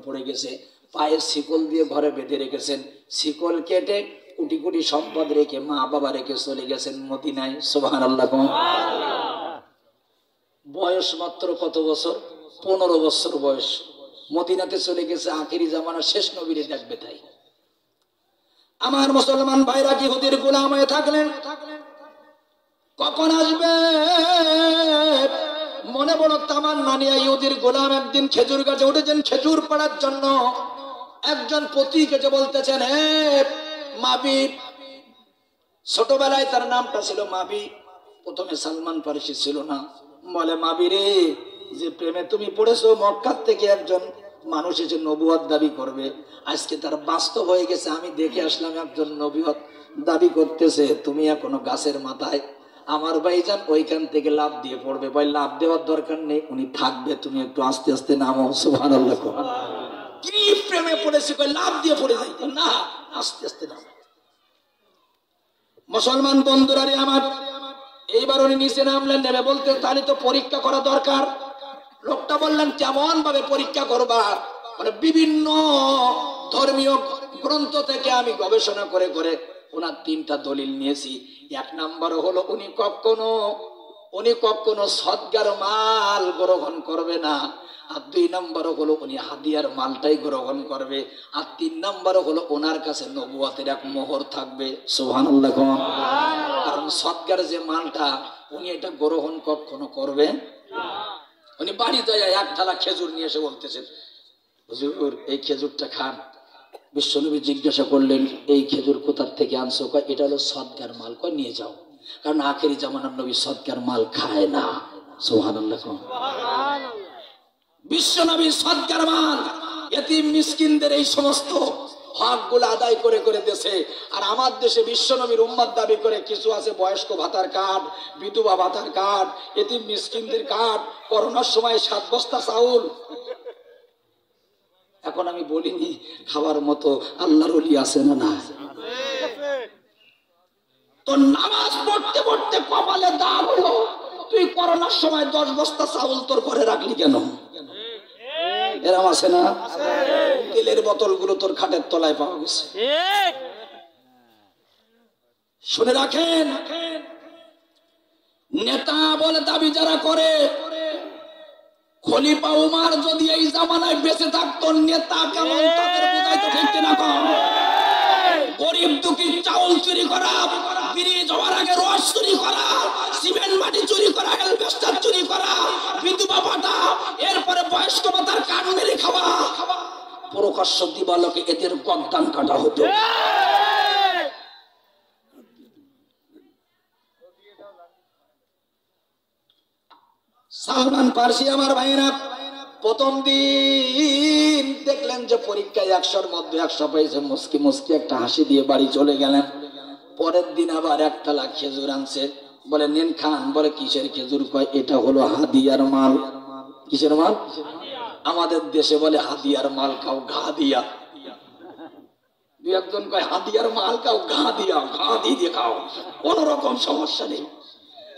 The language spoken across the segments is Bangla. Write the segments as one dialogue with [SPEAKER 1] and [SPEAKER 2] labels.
[SPEAKER 1] পড়ে গেছে, পায়ের শিকল দিয়ে ঘরে বেঁধে রেখেছেন, শিকল কেটে কোটি কোটি সম্পদ রেখে মা বাবা রেখে চলে গেছেন মদিনায়। সুবহানাল্লাহ। বয়স মাত্র কত বছর? 15 বছর বয়স। মদিনাতে চলে গেছে, আখেরি জামানা শেষ নবীরে দেখবে তাই। আমার মুসলমান ভাইরা ইহুদির গোলাম হয়ে থাকলেন, কখন আসবে মনে বড় তামান্না নিয়ে ইহুদির গোলাম একদিন খেজুর গাছে উঠেছেন খেজুর পাড়ার জন্য। একজন পথিক এসে বলতেছেন, হে মাবি, ছোটবেলায় তার নামটা ছিল মাবি, প্রথমে সালমান ফারসি ছিল না। বলে, মাবি রে, যে প্রেমে তুমি পড়েছো, মক্কার থেকে একজন মানুষ এসে নবুয়ত দাবি করবে, আজকে তার বাস্তব হয়ে গেছে। আমি দেখে আসলাম একজন নবুয়ত দাবি করতেছে, তুমি এখনো গাছের মাথায়। আমার ভাইজান ওইখান থেকে লাফ দিয়ে পড়বে। ভাই, লাফ দেওয়ার দরকার নেই, উনি থাকবে, তুমি একটু আস্তে আস্তে নামো। সুবহানাল্লাহ। কি প্রেমে পড়েছে, কই লাফ দিয়ে পড়ে যাইতো না, আস্তে আস্তে নামো। মুসলমান বন্ধুরা রে আমার, এইবার উনি নিচে নামলেন, নেমে বলতে, তাহলে তো পরীক্ষা করা দরকার। লোকটা বললেন, কেমন ভাবে পরীক্ষা করবা? মানে বিভিন্ন ধর্মীয় গ্রন্থ থেকে আমি গবেষণা করে করে ওনার 3টা দলিল নিয়েছি। 1 নম্বর হলো উনি কখনো সদগার মাল গ্রহণ করবে না। আর 2 নম্বর হলো উনি হাদিয়ার মালটাই গ্রহণ করবে। আর 3 নম্বর হলো ওনার কাছে নবুয়তের এক মোহর থাকবে। সুবহানাল্লাহ। কারণ সদগার যে মালটা, উনি এটা গ্রহণ কখনো করবে না। উনি বাড়ি যায় 1 ঢালা খেজুর নিয়ে এসে বলতেছেন, হুজুর এই খেজুরটা খান। বিশ্বনবী জিজ্ঞাসা করলেন, এই খেজুর কোথার থেকে আনছো? কয় এটা হলো সদকার মাল। কয় নিয়ে যাও। কারণ আখেরি জামানার নবী সদকার মাল খায় না। সুবহানাল্লাহ। বিশ্বনবী সদকার মাল এতিম মিসকিনদের এই সমস্ত হকগুলো আদায় করে করে দেশে। আর আমার দেশে বিশ্বনবীর উম্মত দাবি করে কিছু আছে বয়স্ক ভাতার কার্ড, বিধবা ভাতার কার্ড, এতিম মিসকিনদের কার্ড, করোনার সময় 7 বস্তা চাউল। এখন আমি বলিনি, খাওয়ার মতো আল্লাহর ওলি আছে না না? তো নামাজ পড়তে পড়তে কপালে দাগ হলো, তুই করোনার সময় 10 বস্তা চাউল তোর ঘরে রাখলি কেন? এরম আছে না? তেলের বোতলগুলো তোর খাটের তলায় পাওয়া গেছে। শুনে রাখেন, নেতা বলে দাবি যারা করে, খলিফা উমার যদি এই জামানায় বেঁচে থাকতো, নেতা কেমন তাদের বুঝাইতো, ঠিক কিনা কম? গরিব দুঃখী চাউল চুরি করা, ব্রিজ হওয়ার আগে রস চুরি করা, সিমেন্ট মাটি চুরি করা, এলবেস্টার চুরি করা, বিধবা ভাতা, এরপরে বয়স্ক ভাতার কান মেরে খাওয়া, প্রকাশ্য দিবালোকে এদের গদ্দান কাটা হতো। সালমান ফারসি আমার ভাইরা প্রথম দিন দেখলেন যে পরীক্ষায় 100-র মধ্যে 100 পাইছে, মুস্কি মুস্কি একটা হাসি দিয়ে বাড়ি চলে গেলেন। পরের দিন আবার 1 থালা খেজুর আনছে, বলে নেন খান। বলে কিসের খেজুর? কয় এটা হলো হাদিয়ার মাল। কিসের মাল? আমাদের দেশে বলে হাদিয়ার মাল খাও, ঘা দিয়া। 2-1 কয় হাদিয়ার মাল খাও, ঘা দিয়া, ঘা দিয়ে খাও, কোন রকম সমস্যা নেই।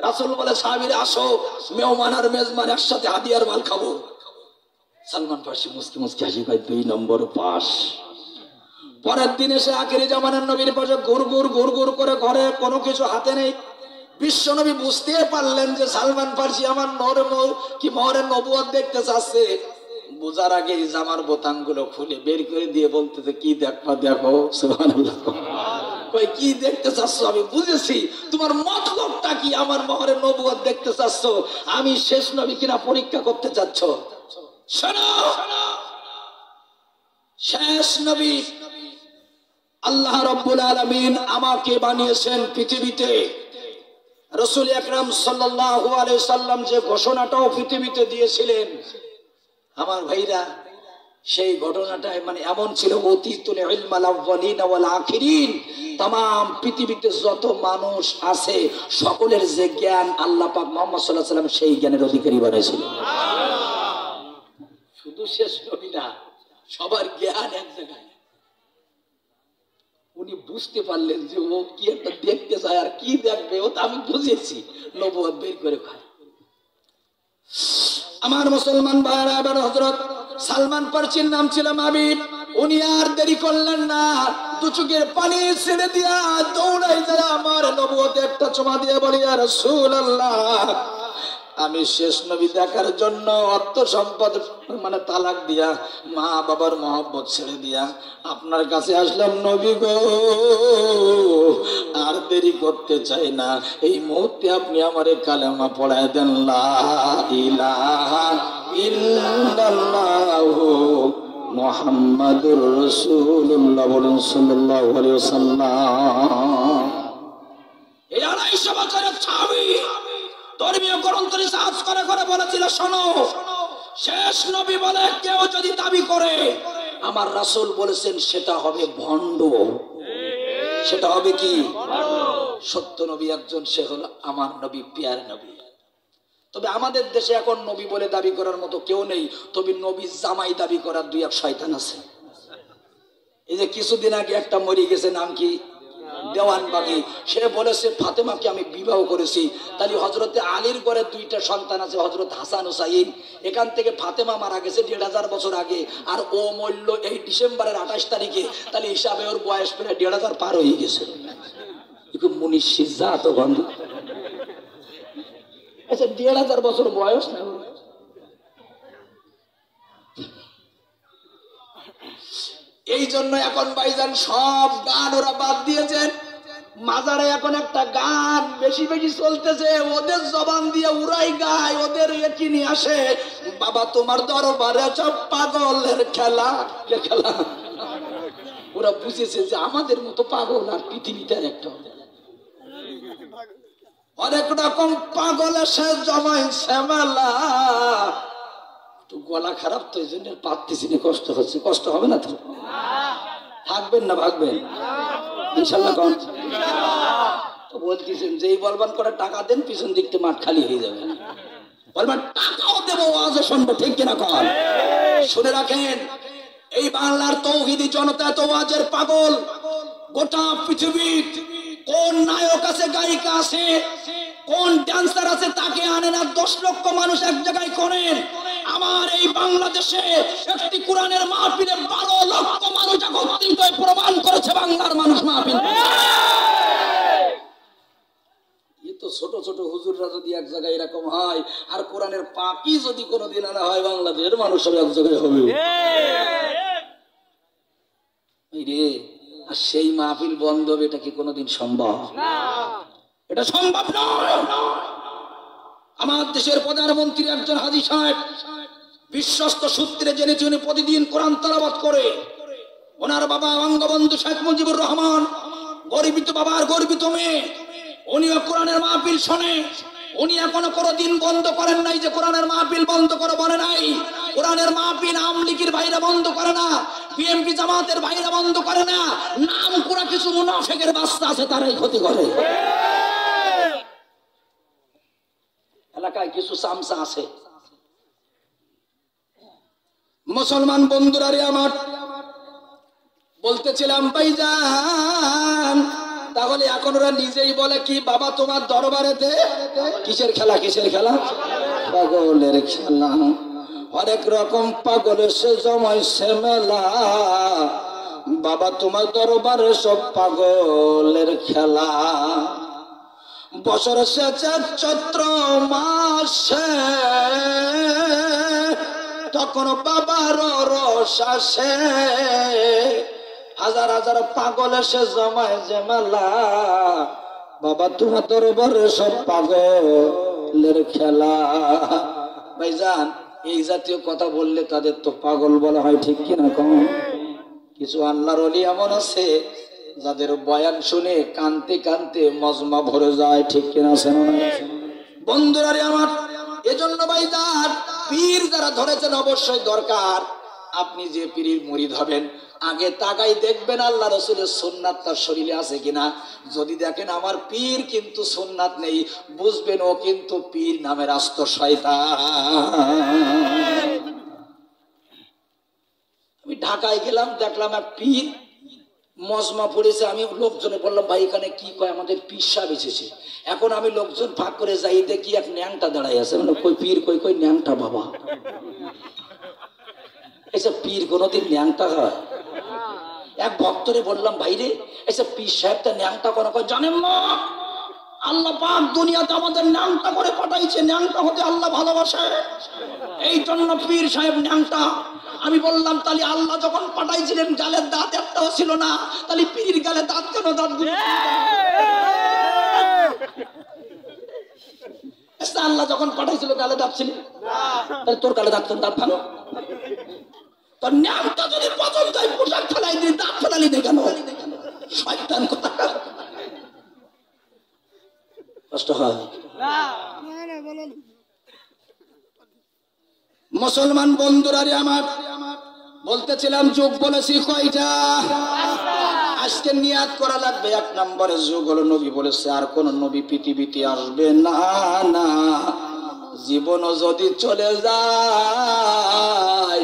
[SPEAKER 1] রাসূল বলে, সাহাবীরা আসো, মেহমান আর মেজমান একসাথে হাদিয়ার মাল খাবো। সালমান ফারসি মুস্কি মুস্কি হাসি, কয় 2 নম্বর পাস। পরের দিন এসে আখেরি জামানার নবীর পাশে ঘুর ঘুর করে ঘরে কোনো কিছু হাতে নেই। বিশ্ব নবী বুঝতে পারলেন যে সালমান ফারসি আমার মোহরের নবুয়ত দেখতে চাচ্ছে। বোঝার আগে জামার বোতামগুলো খুলে বের করে দিয়ে বলতেছে, কি দেখবা দেখো। সুবহানাল্লাহ। কই কি দেখতে চাচ্ছ? আমি বুঝেছি তোমার মতলবটা কি, আমার মোহরের নবুয়ত দেখতে চাচ্ছ, আমি শেষ নবী কিনা পরীক্ষা করতে চাচ্ছ। শোনো, শেষ নবী আল্লাহ রাব্বুল আলামিন আমাকে বানিয়েছেন পৃথিবীতে। রাসূল আকরাম সাল্লাল্লাহু আলাইহি সাল্লাম যে ঘোষণাটাও পৃথিবীতে দিয়েছিলেন, আমার ভাইরা সেই ঘটনাটাই মানে এমন ছিল, অতীতুল ইলমাল আউয়ালিন ওয়াল আখিরিন, तमाम পৃথিবীতে যত মানুষ আছে সকলের যে জ্ঞান আল্লাহ পাক মুহাম্মদ সাল্লাল্লাহু আলাইহি ওয়াসাল্লাম সেই জ্ঞানের অধিকারী বানাইছিলেন। শুধু শেষ নবী না, সবার জ্ঞান এক জায়গায়। উনি বুঝতে পারলেন যে ও কি একটা দেখতে চায়, আর কি দেখবে ও তো আমি বুঝেছি, নবুয়ত বের করে খায়। আমার মুসলমান ভাইরা, এবার হযরত সালমান ফার্সির নাম ছিল মাবিব। উনি আর দেরি করলেন না, দু চোখের পানি ছেড়ে দিয়া দৌড়াই যায় আমার নবুয়তে একটা চুমা দিয়ে বলি, ইয়া রাসূলুল্লাহ, আমি শেষ নবী দেখার জন্য অর্থ সম্পদ মানে তালাক দিয়া, মা বাবার মহব্বত ছেড়ে দিয়া আপনার কাছে আসলাম নবী গো, আর দেরি করতে চাই না, এই মুহূর্তে আপনি আমারে কালেমা পড়ায় দেন, লা ইলাহা ইল্লাল্লাহু মুহাম্মাদুর রাসূলুল্লাহ, বলুন সাল্লাল্লাহু আলাইহি ওয়াসাল্লাম। এই ২৫০ বছরের সাহাবী ধর্মীয় গ্রন্থ রিসার্চ করে করে বলেছিল, শোনো, শেষ নবী বলে কেউ যদি দাবি করে আমার রাসূল বলেছেন, সেটা হবে ভণ্ড, সেটা হবে কি? সত্য নবী একজন, সে হলো আমার নবী, পিয়ার নবী। তবে আমাদের দেশে এখন নবী বলে দাবি করার মতো কেউ নেই, তবে নবী জামাই দাবি করার দুই এক শয়তান আছে। এই যে কিছুদিন আগে একটা মরে গেছে, নাম কি? দেওয়ানবাগী। সে বলেছে ফাতেমাকে আমি বিবাহ করেছি। তাহলে হযরতে আলীর ঘরে দুইটা সন্তান আছে, হযরত হাসান হুসাইন। এখান থেকে ফাতেমা মারা গেছে ১৫০০ বছর আগে, আর ও মরল এই ডিসেম্বরের ২৮ তারিখে। তাহলে হিসাবে ওর বয়স প্রায় ১৫০০ পার হয়ে গেছে। একটু মুনিশির জাত বন্ধু, আচ্ছা ১৫০০ বছর বয়স না? এই জন্য এখন ভাইজান সব গান ওরা বাদ দিয়েছেন। মাজারে এখন একটা গান বেশি বেশি চলতেছে, ওদের জবান দিয়ে উড়াই গায়, ওদের এটি নিয়ে আসে, বাবা তোমার দরবারে সব পাগলের খেলা খেলা। ওরা বুঝেছে যে আমাদের মতো পাগল আর পৃথিবীতে একটা অনেক রকম পাগল এসে জমাইছে মেলা। তো গলা খারাপ তো, এই জন্য পারতেছি না, কষ্ট হচ্ছে। কষ্ট হবে না তো? থাকবেন না ভাগবেন ইনশাল্লাহ? তো বলতেছেন যে এই বলবান করে টাকা দেন, পিছন দিকতে মাঠ খালি হয়ে যাবে। বলবেন টাকাও দেবো, আওয়াজও শুনবো, ঠিক কিনা কন? শুনে রাখেন, এই বাংলার তৌহিদি জনতা তো ওয়াজের পাগল। গোটা পৃথিবীর কোন নায়ক আছে, গায়িকা আছে, কোন ড্যান্সার আছে, তাকে আনেন আর ১০ লক্ষ মানুষ এক জায়গায় করেন। আমার এই বাংলাদেশে একটি কোরআনের মাহফিলে ১২ লক্ষ মানুষ একত্রিত হয়ে প্রমাণ করেছে বাংলার মানুষ মাহফিল। তো ছোট ছোট হুজুররা যদি এক জায়গায় এরকম হয়, আর কোরআনের পাপি যদি কোনোদিন আনা হয়, বাংলাদেশের মানুষ সব এক জায়গায় হবে রে। আর সেই মাহফিল বন্ধ হবে, এটা কি কোনোদিন সম্ভব? এটা সম্ভব নয়। আমার দেশের প্রধানমন্ত্রী একজন হাজী সাহেব, বিশ্বস্ত সূত্রে জেনেছি উনি প্রতিদিন কোরআন তেলাওয়াত করে। ওনার বাবা বঙ্গবন্ধু শেখ মুজিবুর রহমান, গর্বিত বাবার গর্বিত মেয়ে, উনিও কোরআনের মাহফিল শোনে। উনি এখনো কোনোদিন বন্ধ করেন নাই যে কোরআনের মাহফিল বন্ধ করে বলে নাই। কোরআনের মাহফিল আওয়ামী লীগের ভাইরা বন্ধ করে না, বিএনপি জামাতের ভাইরা বন্ধ করে না, নাম করা কিছু মুনাফিকের বাচ্চা আছে, তারাই ক্ষতি করে। এলাকায় কিছু চামচা আছে। মুসলমান বন্ধুরা রে আমার, বলতেছিলাম ভাইজান, তাহলে এখন ওরা নিজেই বলে কি, বাবা তোমার দরবারেতে কিসের খেলা? কিসের খেলা? পাগলের খেলা। হরেক রকম পাগল এসে জমাইছে মেলা, বাবা তোমার দরবারে সব পাগলের খেলা। বছর শেষে চৈত্র মাসে তখন বাবার রস আসে, হাজার হাজার পাগল এসে জমায় যে মেলা, বাবা তোমার দরবারে সব পাগলের খেলা। ভাইজান, এই জাতীয় কথা বললে তাদের তো পাগল বলা হয়, ঠিক কিনা কম? কিছু আল্লাহর ওলি এমন আছে যাদের বয়ান শুনে কানতে কানতে মজমা ভরে যায়, ঠিক কিনা? বন্ধুরা রে আমার, এজন্য ভাইজান পীর যারা ধরেছেন অবশ্যই দরকার, আপনি যে পীরের মুরিদ হবেন আগে তাকাই দেখবেন আল্লাহ রাসূলের সুন্নাত তার শরীরে আছে কিনা। যদি দেখেন আমার পীর কিন্তু সুন্নাত নেই, বুঝবেন ও কিন্তু পীর নামের আস্ত শয়তান। আমি ঢাকায় গেলাম, দেখলাম এক পীর মজমা পড়েছে। আমি লোকজনে বললাম, ভাই এখানে কি কয়? আমাদের পীর সাহেব এসেছে। এখন আমি লোকজন ভাগ করে যাই, দেখি এক ন্যাংটা দাঁড়াই আছে। মানে কই পীর, কই কই ন্যাংটা বাবা। এসব পীর কোনোদিন ন্যাংটা হয়? এক ভক্তরে বললাম, ভাইরে এসব পীর সাহেবটা ন্যাংটা কোনো কয়, জানেন না আল্লাহ পাক দুনিয়াতে আমাদের ন্যাংটা করে পাঠাইছে, ন্যাংটা হতে আল্লাহ ভালোবাসে, এই জন্য পীর সাহেব ন্যাংটা। আমি বললাম, তাহলে আল্লাহ যখন পাঠাইছিলেন গালের দাঁত একটাও ছিল না, তাহলে পীর গালে দাঁত কেন? দাঁত আল্লাহ যখন পাঠাইছিল গালে দাঁত ছিল, তাহলে তোর গালে দাঁত কেন? দাঁত ভালো। তোর ন্যাংটা যদি পছন্দ হয় পোশাক ফেলাই দিই, দাঁত ফেলালি নেই কেন? শয়তান কথা। কষ্ট হয় মুসলমান বন্ধুরা রে আমার, বলতেছিলাম যুগ বলেছি কয়টা? আজকে নিয়াত করা লাগবে, এক নম্বরের যুগ হলো নবী বলেছে আর কোন নবী পৃথিবীতে আসবে না, না জীবনও যদি চলে যায়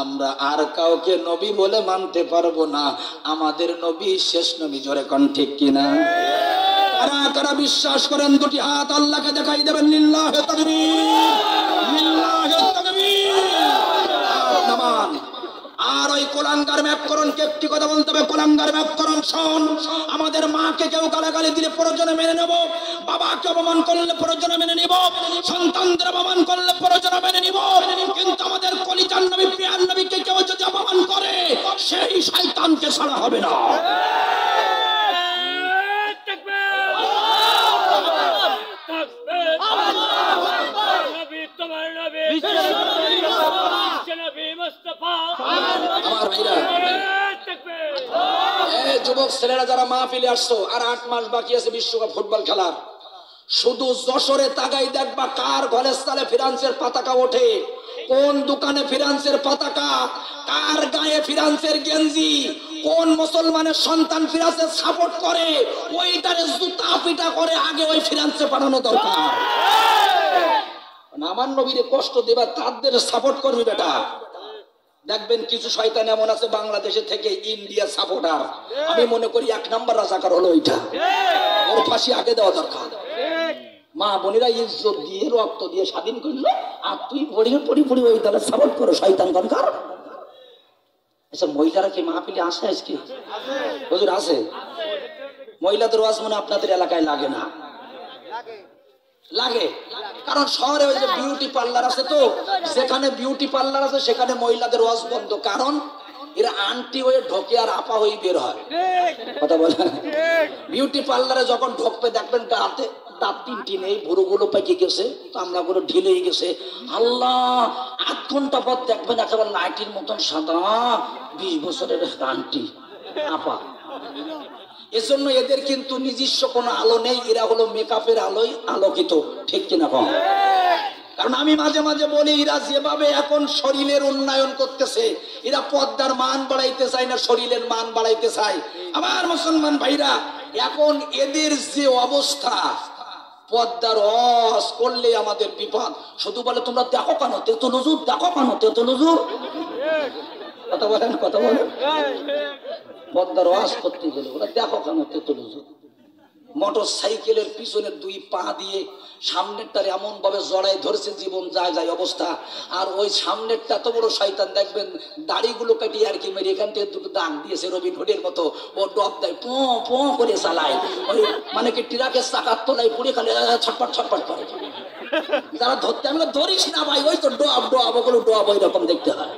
[SPEAKER 1] আমরা আর কাউকে নবী বলে মানতে পারবো না, আমাদের নবী শেষ নবী। জোরে কোন ঠিক কিনা? কারা কারা বিশ্বাস করেন দুটি হাত আল্লাহকে দেখাই দেবেন। লিল্লাহি তাকবীর, লিল্লাহি তাকবীর। নামান আর ওই কোলাঙ্গার ব্যাকরণকে একটি কথা বলতে হবে, কোলাঙ্গার ব্যাকরণ শোন। আমাদের মাকে কেউ গালাগালি দিলে প্রয়োজনে মেনে নেব, বাবাকে অপমান করলে প্রয়োজনে মেনে নিব, সন্তানদের অপমান করলে প্রয়োজনে মেনে নিব, কিন্তু আমাদের কলিজার নবী প্রিয়ার নবীকে কেউ যদি অপমান করে সেই শয়তানকে ছাড়া হবে না। যুবক ছেলেরা যারা মাহফিলে আসছো, আর 8 মাস বাকি আছে বিশ্বকাপ ফুটবল খেলার, শুধু যশোরে তাকাই দেখবা কার ঘরের সালে ফ্রান্সের পতাকা ওঠে, কোন দোকানে ফ্রান্সের পতাকা, কার গায়ে ফ্রান্সের গেঞ্জি, কোন মুসলমানের সন্তান ফ্রান্সের সাপোর্ট করে, ওইটারে জুতা পিটা করে আগে ওই ফ্রান্সে পাঠানো দরকার। আমার নবীরে কষ্ট দেবা তাদের সাপোর্ট করবি বেটা। দেখবেন কিছু শয়তান এমন আছে বাংলাদেশে থেকে ইন্ডিয়া সাপোর্টার, আমি মনে করি 1 নম্বর রাজাকার হলো ওইটা, ওর ফাঁসি আগে দেওয়া দরকার। মা বোনেরা ইজ্জত দিয়ে রক্ত দিয়ে স্বাধীন করলো, আর তুই পড়ি পড়ি পড়ি ওই দলের সাপোর্ট করো, শয়তান কনকার। এসব মহিলারা কি মাহফিলে আসে? আজকে হুজুর আছে? মহিলাদের ওয়াজ মনে আপনাদের এলাকায় লাগে না? লাগে, কারণ শহরে ওই যে বিউটি পার্লার আছে, তো যেখানে বিউটি পার্লার আছে সেখানে মহিলাদের ওয়াজ বন্ধ, কারণ এরা আন্টি হয়ে ঢোকে আর আপা হয়ে বের হয়। কথা বলে, বিউটি পার্লারে যখন ঢোকবে দেখবেন দাঁতে দাঁত 3টি নেই, ভুরুগুলো পেকে গেছে, চামড়াগুলো ঢিলে গেছে, আল্লাহ 8 ঘন্টা পর দেখবেন একেবারে লাইটির মতন সাদা 20 বছরের আন্টি আপা। এজন্য এদের কিন্তু নিজস্ব কোনো আলো নেই, এরা হলো মেকআপের আলোয় আলোকিত, ঠিক কিনা কম? কারণ আমি মাঝে মাঝে বলি, এরা যেভাবে এখন শরীরের উন্নয়ন করতেছে, এরা পর্দার মান বাড়াইতে চায় না, শরীরের মান বাড়াইতে চায়। আমার মুসলমান ভাইরা, এখন এদের যে অবস্থা, পর্দার রস করলে আমাদের বিপদ। শুধু বলে তোমরা দেখো কেন তেতো নজুর, দেখো কেন তেতো নজুর। কথা বলেন, কথা বলেন। পর্দার ওয়াজ করতে গেলে ওরা দেখো কেন তেতো নজুর। মোটর সাইকেলের পিছনে 2 পা দিয়ে সামনেরটার এমন ভাবে জড়াই ধরছে, জীবন যায় যায় অবস্থা। আর ওই সামনেরটা তো বড় শয়তান, দেখবেন দাড়িগুলো কাটিয়ে আর কি মেরে এখান থেকে 2টো দাগ দিয়েছে রবিন হুডের মতো, ও ডব দেয়, পো পো করে চালায়, ওই মানে কি ট্রাকের চাকার তোলায় পুড়ে খালি ছটপট ছটপট করে। যারা ধরতে, আমি ধরিস না ভাই, ওই তো ডব ডব, ওগুলো ডব ওই রকম দেখতে হয়।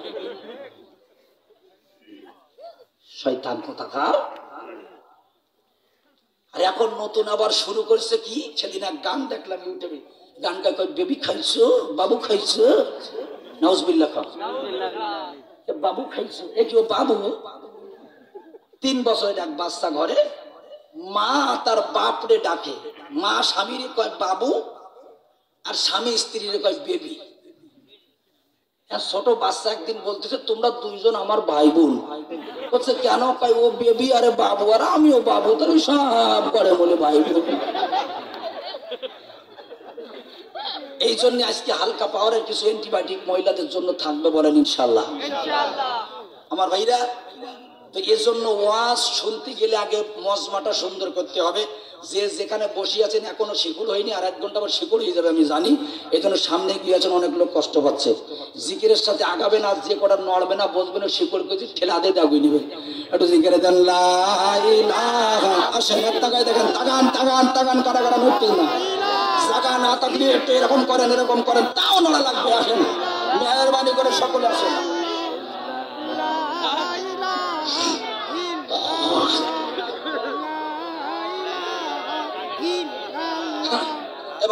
[SPEAKER 1] শয়তান কোথাকার। আর এখন নতুন আবার শুরু করছে কি, সেদিন এক গান দেখলাম ইউটিউবে, গান গায় কয় বেবি খাইছো, বাবু খাইছো, নাউজুবিল্লাহ খাও, বাবু খাইছো, এ কি ও বাবু? 3 বছরের এক বাচ্চা ঘরে, মা তার বাপরে ডাকে, মা স্বামীরে কয় বাবু, আর স্বামী স্ত্রীরে কয় বেবি। ছোট বাচ্চা একদিন বলতেছে, তোমরা 2জন আমার ভাই বোন। বলছে কেন? কয় ও বেবি আরে বাবু, আর আমিও বাবু, তার সব করে বলে ভাই বোন। এই জন্য আজকে হালকা পাওয়ারের কিছু অ্যান্টিবায়োটিক মহিলাদের জন্য থাকবে, বলেন ইনশাল্লাহ। আমার ভাইরা, তো এজন্য ওয়াজ শুনতে গেলে আগে মজমাটা সুন্দর করতে হবে। যে যেখানে বসে আছেন এখনো শিকড় হয়নি, আর 1 ঘন্টা পর শিকড় হয়ে যাবে আমি জানি। এই জন্য সামনে গিয়ে আছেন, অনেক লোক কষ্ট পাচ্ছে। জিকিরের সাথে আগাবে না, যে কটা নড়বে না বসবে না, শিকড় করে ঠেলা দিয়ে দাগুই নিবে। একটু জিকিরে দেন লা ইলাহা। আসেন এক টাকায় দেখেন, তাগান তাগান তাগান কারা কারা নড়তে না, জায়গা না থাকলে একটু এরকম করেন, তাও নড়া লাগবে। আসেন মেহরবানি করে সকলে আসেন।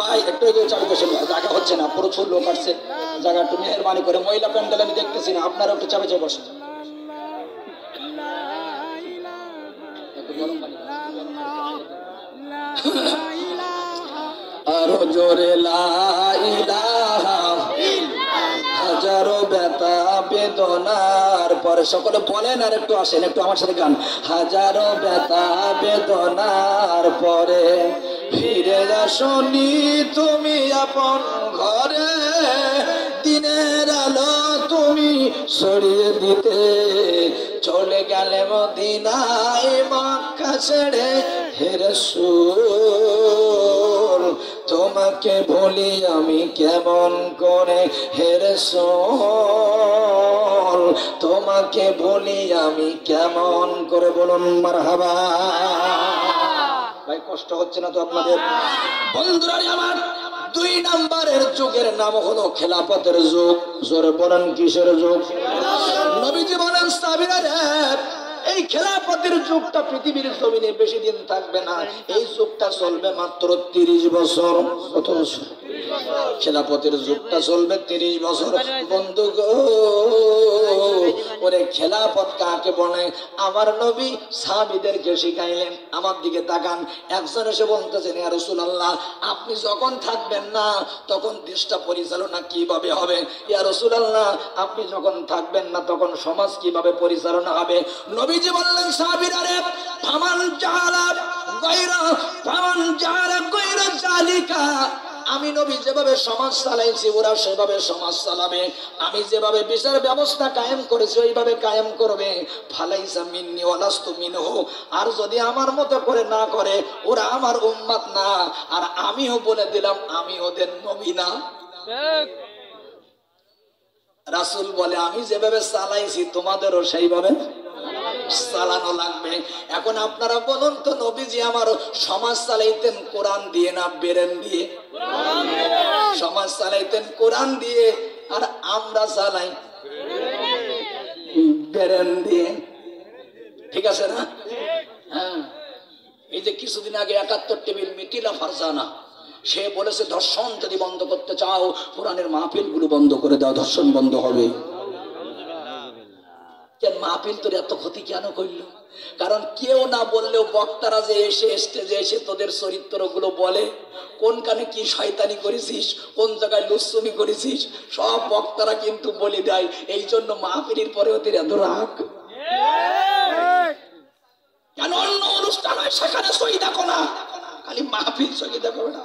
[SPEAKER 1] ভাই একটু চালু বসে, জায়গা হচ্ছে না, প্রচুর লোক আসছে, জায়গা একটু মেহরবানি করে। মহিলা প্যান্ডেল আমি দেখতেছি না, আপনারা একটু চাপে চাপে বসেন। আরো জোরে লা ইলাহা, হাজারো ব্যথা বেদনার পরে সকলে বলেন, আর একটু আসেন, একটু আমার সাথে গান। হাজারো ব্যথা বেদনার পরে ফিরে আসনি তুমি আপন ঘরে, দিনের আলো তুমি ছড়িয়ে দিতে চলে গেলে মদিনায় মক্কা ছেড়ে। হে রাসূল তোমাকে ভুলি আমি কেমন করে, হে রাসূল তোমাকে ভুলি আমি কেমন করে, বলুন মারহাবা। ভাই কষ্ট হচ্ছে না তো আপনাদের? বন্ধুরা আমার, 2 নম্বরের যুগের নাম হলো খেলাফতের যুগ। জোরে বলেন কিসের যুগ? নবীজি বলেন সাহাবীরা, এই খেলাফতের যুগটা পৃথিবীর জমিনে বেশি দিন থাকবে না। এই যুগটা চলবে মাত্র 30 বছর। কত বছর? খেলাফতের যুগটা চলবে 30 বছর। বন্ধু গো, ওরে খেলাফত কাকে বলে? আমার নবী সাহাবীদেরকে শিখাইলেন। আমার দিকে তাকান, একজন এসে বলতেছেন, ইয়া রাসূলুল্লাহ আপনি যখন থাকবেন না তখন দেশটা পরিচালনা কিভাবে হবে? ইয়া রাসূলুল্লাহ আপনি যখন থাকবেন না তখন সমাজ কিভাবে পরিচালনা হবে? নবীজি বললেন সাহাবীরা, রে ফামান জাআলা গায়রা জালিকা, আমি নবী যেভাবে সমাজ চালাইছি ওরা সেভাবে সমাজ চালাবে। আমি যেভাবে বিচার ব্যবস্থা কায়েম করেছি ওইভাবে কায়েম করবে। ফালাইসা মিন্নি ওয়ালাস্তু মিনহু, আর যদি আমার মতো করে না করে ওরা আমার উম্মত না। আর আমিও বলে দিলাম আমি ওদের নবী না। রাসূল বলে আমি যেভাবে চালাইছি তোমাদেরও সেইভাবে চালানো লাগবে। এখন আপনারা বলুন তো, নবীজি আমার সমাজ চালাইতেন কোরআন দিয়ে না বেরেন দিয়ে? সমাজ চালাইতেন কোরআন দিয়ে, আর আমরা চালাই বেরেন দিয়ে। ঠিক আছে না? হ্যাঁ, এই যে কিছুদিন আগে 71 টেবিল মিটিলা ফারজানা, সে বলেছে ধর্ষণ যদি বন্ধ করতে চাও কোরআনের মাহফিল গুলো বন্ধ করে দাও, ধর্ষণ বন্ধ হবে। মাহফিল তোর এত ক্ষতি কেন করলো? কারণ কেউ না বললেও বক্তারা যে এসে স্টেজে এসে তোদের চরিত্র গুলো বলে, কোন কানে কি শয়তানি করেছিস, কোন জায়গায় লুচ্ছমি করেছিস, সব বক্তারা কিন্তু বলে দেয়। এই জন্য মাহফিলের পরে ওদের এত রাগ। কেন অন্য অনুষ্ঠান হয় সেখানে সই দেখো না, খালি মাহফিল সই দেখো না?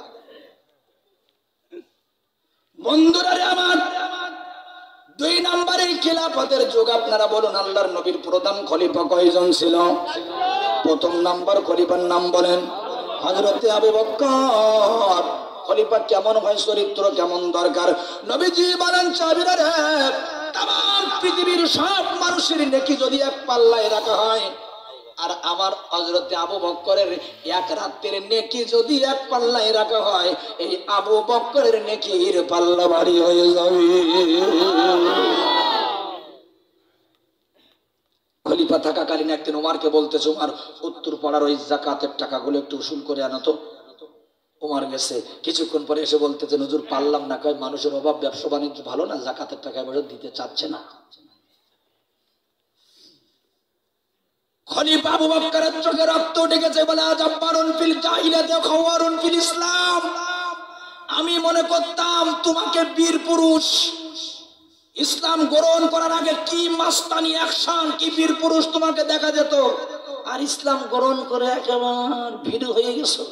[SPEAKER 1] বন্ধুরা আমার, 2 নম্বরে খেলাফতের যুগ। আপনারা বলুন আল্লাহর নবীর প্রধান খলিফা কয়জন ছিল? প্রথম নাম্বার খলিফার নাম বলেন হযরতে আবু বকর। খলিফা কেমন হয়, চরিত্র কেমন দরকার? নবীজি বলেন সাহাবীরা, তাম পৃথিবীর সব মানুষের নেকি যদি এক পাল্লায় রাখা হয়, আর আমার হযরতে আবু বকরের এক রাতের নেকি যদি এক পাল্লায় রাখা হয়, এই আবু বকরের নেকির পাল্লা ভারী হয়ে যাবে। খলিফা থাকাকালীন একদিন ওমরকে বলতেছে, ওমর উত্তর পাড়ার ওই যাকাতের টাকাগুলো একটু উসুল করে আনো তো। ওমর গেছে, কিছুক্ষণ পরে এসে বলতেছে, হুজুর পারলাম না, কয় মানুষের অভাব, ব্যবসা বাণিজ্য ভালো না, যাকাতের টাকা এবার দিতে চাচ্ছে না। খলিফা আবু বকরের চোখে রক্ত উঠে গেছে, বলে আজাব্বারুন ফিল জাহিলিয়াতি খাওয়ারুন ফিল ইসলাম। আমি মনে করতাম তোমাকে বীর পুরুষ, ইসলাম গ্রহণ করার আগে কি মাস্তানি অ্যাকশন, কি বীর পুরুষ তোমাকে দেখা যেত, আর ইসলাম গ্রহণ করে একেবারে ভীরু হয়ে গেছো।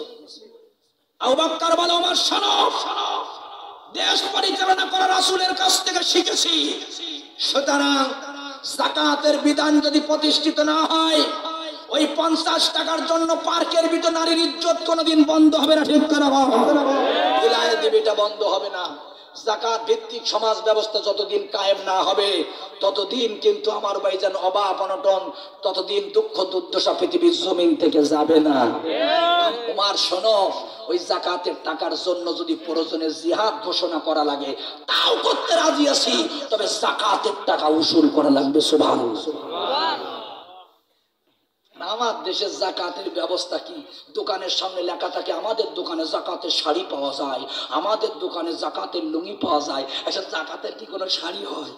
[SPEAKER 1] আবু বকর বলে, ওমর শোনো, দেশ পরিচালনা করা রাসূলের কাছ থেকে শিখেছি, সুতরাং যাকাতের বিধান যদি প্রতিষ্ঠিত না হয়, ওই 50 টাকার জন্য পার্কের ভিতর নারীর ইজ্জত কোনোদিন বন্ধ হবে না। ঠিক করে বিলায় দিবিটা বন্ধ হবে না। যাকাত ভিত্তিক সমাজ ব্যবস্থা যতদিন কায়েম না হবে ততদিন কিন্তু আমার ভাইজান অভাব অনটন, ততদিন দুঃখ দুর্দশা পৃথিবীর জমিন থেকে যাবে না। তোমার শোনো, ওই যাকাতের টাকার জন্য যদি প্রয়োজনে জিহাদ ঘোষণা করা লাগে তাও করতে রাজি আছি, তবে যাকাতের টাকা উসুল করা লাগবে। সুবহানাল্লাহ। আমার দেশের যাকাতের ব্যবস্থা কি? দোকানের সামনে লেখা থাকে আমাদের দোকানে যাকাতের শাড়ি পাওয়া যায়, আমাদের দোকানে যাকাতের লুঙ্গি পাওয়া যায়। এসব যাকাতের কি কোনো শাড়ি হয়?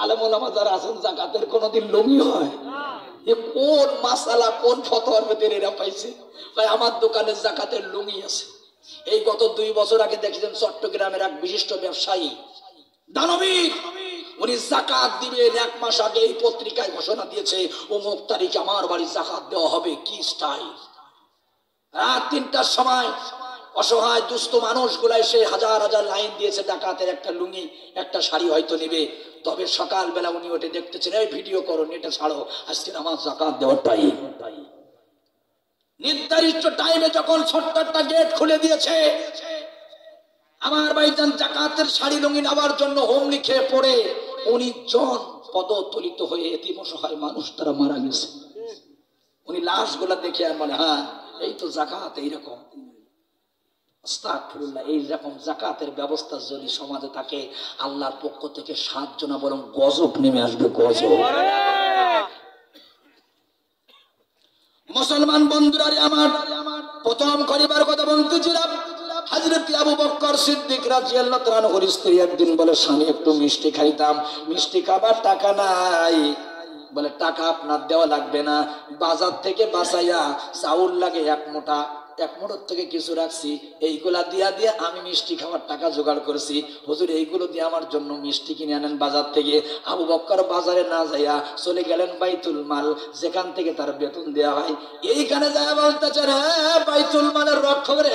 [SPEAKER 1] আলেম ওলামা যারা আছেন, যাকাতের কোনোদিন লুঙ্গি হয়? এ কোন মাসালা, কোন ফতোয়ার ভিতরে এরা পাইছে? ভাই আমার দোকানে যাকাতের লুঙ্গি আছে। এই গত 2 বছর আগে দেখেছেন চট্টগ্রামের এক বিশিষ্ট ব্যবসায়ী দানবীর, উনি যাকাত দিবেন 1 মাস আগে এই পত্রিকায় ঘোষণা দিয়েছে অমুক তারিখে আমার বাড়ি যাকাত দেওয়া হবে। কি স্টাইল! রাত 3টার সময় অসহায় দুস্থ মানুষগুলা এসে হাজার হাজার লাইন দিয়েছে ডাকাতের একটা লুঙ্গি একটা শাড়ি হয়তো নেবে। তবে সকালবেলা উনি ওঠে দেখতেছেন, এই ভিডিও করো, নেটে ছাড়ো, আজকে আমার যাকাত দেওয়ার টাইম। নির্ধারিত টাইমে যখন ছোট্ট একটা গেট খুলে দিয়েছে, আমার ভাইজান যাকাতের শাড়ি লুঙ্গি নেওয়ার জন্য হোম লিখে পড়ে 19 জন পদতলিত হয়ে এতিম অসহায় মানুষ তারা মারা গেছে। উনি লাশগুলা দেখে আর মানে, হ্যাঁ এই তো যাকাত। এইরকম আস্তাগফিরুল্লাহ, এইরকম যাকাতের ব্যবস্থা যদি সমাজে থাকে, আল্লাহর পক্ষ থেকে সাহায্য না বরং গজব নেমে আসবে। গজব। মুসলমান বন্ধুরা আমার, প্রথম করিবার কথা বলতেছিলাম, হযরত আবু বকর সিদ্দিক রাদিয়াল্লাহু তাআলা আনহুর স্ত্রী একদিন বলে, স্বামী একটু মিষ্টি খাইতাম, মিষ্টি খাবার টাকা নাই। বলে টাকা আপনার দেওয়া লাগবে না, বাজার থেকে বাসাইয়া চাউল লাগে 1 মুঠা, 1 মুঠোর থেকে কিছু রাখছি, এইগুলা দিয়া দিয়ে আমি মিষ্টি খাওয়ার টাকা জোগাড় করেছি। হুজুর এইগুলো দিয়ে আমার জন্য মিষ্টি কিনে আনেন বাজার থেকে। আবু বকর বাজারে না যাইয়া চলে গেলেন বাইতুল মাল, যেখান থেকে তার বেতন দেওয়া হয়। এইখানে যায় বলতেছেন, হ্যাঁ বাইতুল মালের রক্ষক রে,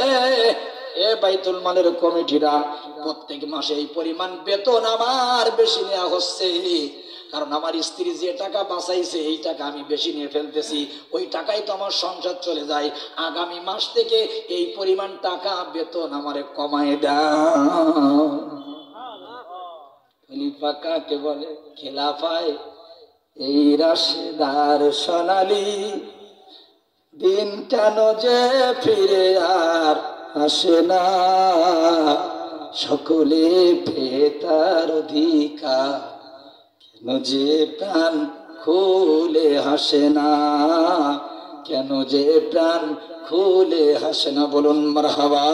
[SPEAKER 1] এ বাইতুল মালের কমিটিরা, প্রত্যেক মাসে এই পরিমাণ বেতন আমার বেশি নেওয়া হচ্ছে, কারণ আমার স্ত্রী যে টাকা বাঁচাইছে এই টাকা আমি বেশি নিয়ে ফেলতেছি, ওই টাকাই তো আমার সংসার চলে যায়। আগামী মাস থেকে এই পরিমাণ টাকা বেতন আমারে কমায় দাও। খলিফা কাকে বলে? খেলাফায় এই রাশেদার সোনালি দিন কেন যে ফিরে আর আসে না, সকলে পেয়ে তার অধিকার, কেন যে প্রাণ খুলে হাসে না, কেন যে প্রাণ খুলে হাসে না, বলুন মারহাবা।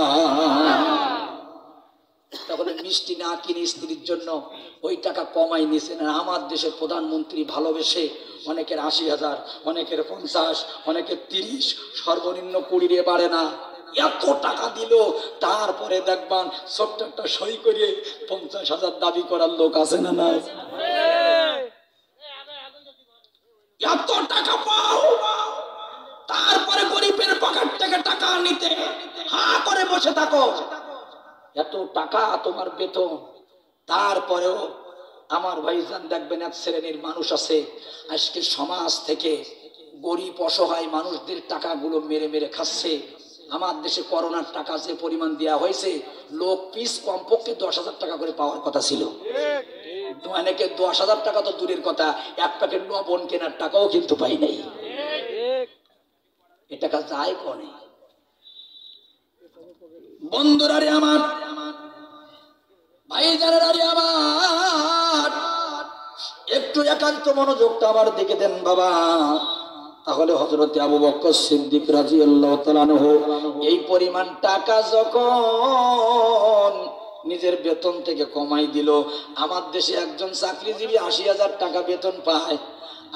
[SPEAKER 1] তখন মিষ্টি না কিনে স্ত্রীর জন্য ওই টাকা কমাই নিছেন। আমার দেশের প্রধানমন্ত্রী ভালোবেসে অনেকের 80,000, অনেকের 50, অনেকের 30, সর্বনিম্ন 20 বাড়ে না, এত টাকা দিল। তারপরে দেখবান ছোট্ট একটা সই করে 50,000 দাবি করার লোক আছে না? না, এত টাকা পাও, তারপরে গরিবের পকেট থেকে টাকা নিতে হা করে বসে থাকো। এত টাকা তোমার বেতন, তারপরেও আমার ভাইজান দেখবেন এক শ্রেণীর মানুষ আছে আজকে সমাজ থেকে গরিব অসহায় মানুষদের টাকাগুলো মেরে মেরে খাচ্ছে। আমার দেশে করোনার টাকা যে পরিমাণ দেওয়া হয়েছে, লোক পিস কমপক্ষে 10,000 টাকা করে পাওয়ার কথা ছিল। অনেকে 10,000 টাকা তো দূরের কথা, 1 প্যাকেট লবণ কেনার টাকাও কিন্তু পাই নাই। এ টাকা যায় কোনে? বন্ধুরা রে আমার, ভাইজানেরা রে আমার, একটু একান্ত মনোযোগটা আমার দিকে দেন বাবা। তাহলে হযরত আবু বকর সিদ্দিক রাদিয়াল্লাহু তাআলা আনহু এই পরিমাণ টাকা যখন নিজের বেতন থেকে কমাই দিল, আমার দেশে একজন চাকরিজীবী 80,000 টাকা বেতন পায়,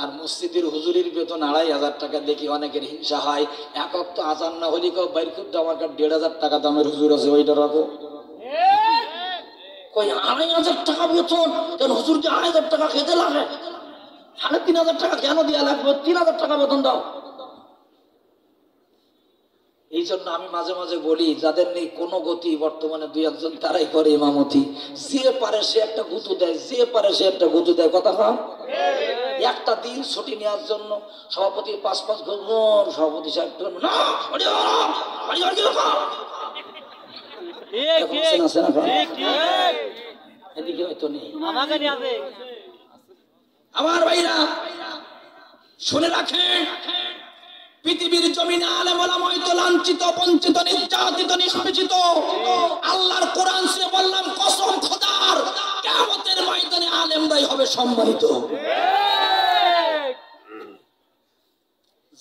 [SPEAKER 1] আর মসজিদের হুজুরির বেতন 2,500 টাকা। দেখি অনেকের হিংসা হয়, এক ওয়াক্ত আযান না হলে কেউ বাইর করতে, আমার কাছে 1,500 টাকা দামের হুজুর আছে, ওইটা রাখো। কই 2,500 টাকা বেতন, কেন হুজুরকে 2,500 টাকা খেতে লাগে? 3,500 টাকা কেন দেওয়া লাগবে? 3,000 টাকা বেতন দাও। এই জন্য আমি মাঝে মাঝে বলি, যাদের নেই কোনো গতি, বর্তমানে দুই একজন তারাই করে ইমামতি। যে পারে সে একটা গুতু দেয়, যে পারে সে একটা গুতু দেয়। কথা কম, একটা দিন ছুটি নেওয়ার জন্য সভাপতি 5-5 ঘর, সভাপতি সাহেব না এদিকে হয়তো নেই। আমার ভাইরা শুনে রাখেন, পৃথিবীর জমিনে আলেম ওলামা হয়তো লাঞ্ছিত, বঞ্চিত, নির্যাতিত, নিষ্পেষিত। আল্লাহর কোরআন শুনে বললাম, কসম খোদার, কিয়ামতের ময়দানে আলেমরাই হবে সম্মানিত।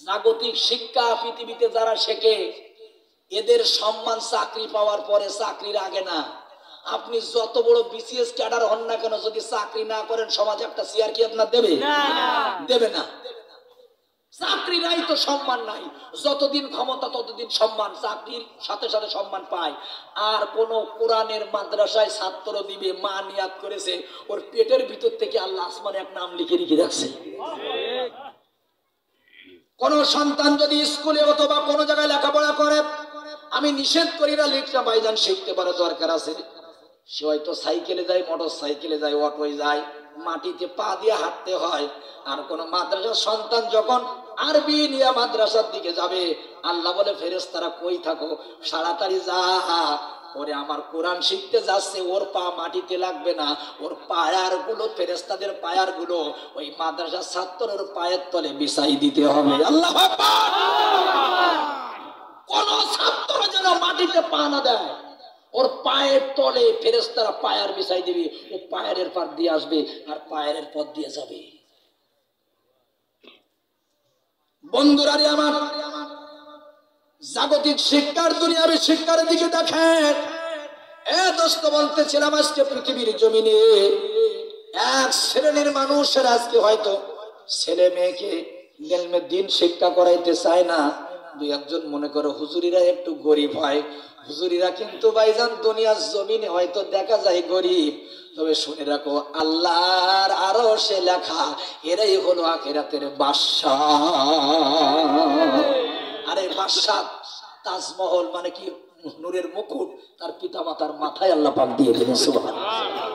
[SPEAKER 1] জাগতিক শিক্ষা পৃথিবীতে যারা শেখে, এদের সম্মান চাকরি পাওয়ার পরে, চাকরির আগে না। আপনি যত বড় বিসিএস ক্যাডার হন না কেন, যদি চাকরি না করেন, সমাজে একটা চেয়ার কি আপনার দেবে? দেবে না। চাকরি নাই তো সম্মান নাই। যতদিন ক্ষমতা ততদিন সম্মান, চাকরির সাথে সাথে সম্মান পায়। আর কোন কোরআনের মাদ্রাসায় ছাত্র দিবে, মা নিয়াত করেছে, ওর পেটের ভিতর থেকে আল্লাহ আসমানে এক নাম লিখে রেখে রাখছে। কোন সন্তান যদি স্কুলে অথবা কোনো জায়গায় লেখাপড়া করে, আমি নিষেধ করি না, লিখটা ভাইজান শিখতে পারে, দরকার আছে। সে হয়তো সাইকেলে যায়, মোটর সাইকেলে যায়, অটোয় যায়, মাটিতে পা দিয়ে হাঁটতে হয়। আর কোন মাদ্রাসার সন্তান যখন আরবি নিয়ে মাদ্রাসার দিকে যাবে, আল্লাহ বলে, ফেরেশতারা কই থাকো, তাড়াতাড়ি যা, ওরে আমার কোরআন শিখতে যাচ্ছে, ওর পা মাটিতে লাগবে না, ওর পায়ার গুলো, ফেরেশতাদের পায়ার গুলো ওই মাদ্রাসার ছাত্রের পায়ের তলে বিছাই দিতে হবে। আল্লাহু আকবার। কোন ছাত্র যেন মাটিতে পা না দেয়, ওর পায়ের তলে ফেরেশতারা পায়ার বিছাই দিবে, ও পায়ের পর দিয়ে আসবে আর পায়ের পথ দিয়ে যাবে। বন্ধুরা আমার, জাগতিক শিক্ষার, দুনিয়াবী শিক্ষার দিকে দেখেন। দোস্ত বলতেছিলাম, আজকে পৃথিবীর জমিনে এক শ্রেণীর মানুষের আজকে হয়তো ছেলে মেয়েকে ইলমে দ্বীন শিক্ষা করাইতে চায় না। দুই একজন মনে করো হুজুরিরা একটু গরিব হয়, হুজুরিরা কিন্তু ভাইজান দুনিয়ার জমিনে হয়তো দেখা যায় গরিব, তবে শুনে রাখো, আল্লাহর আরশে লেখা এরাই হলো আখিরাতের বাদশাহ। আরে বাদশাহ, তাজমহল মানে কি নূরের মুকুট, তার পিতা মাতার মাথায় আল্লাহ পাক দিয়ে দিলেন। সুবহানাল্লাহ।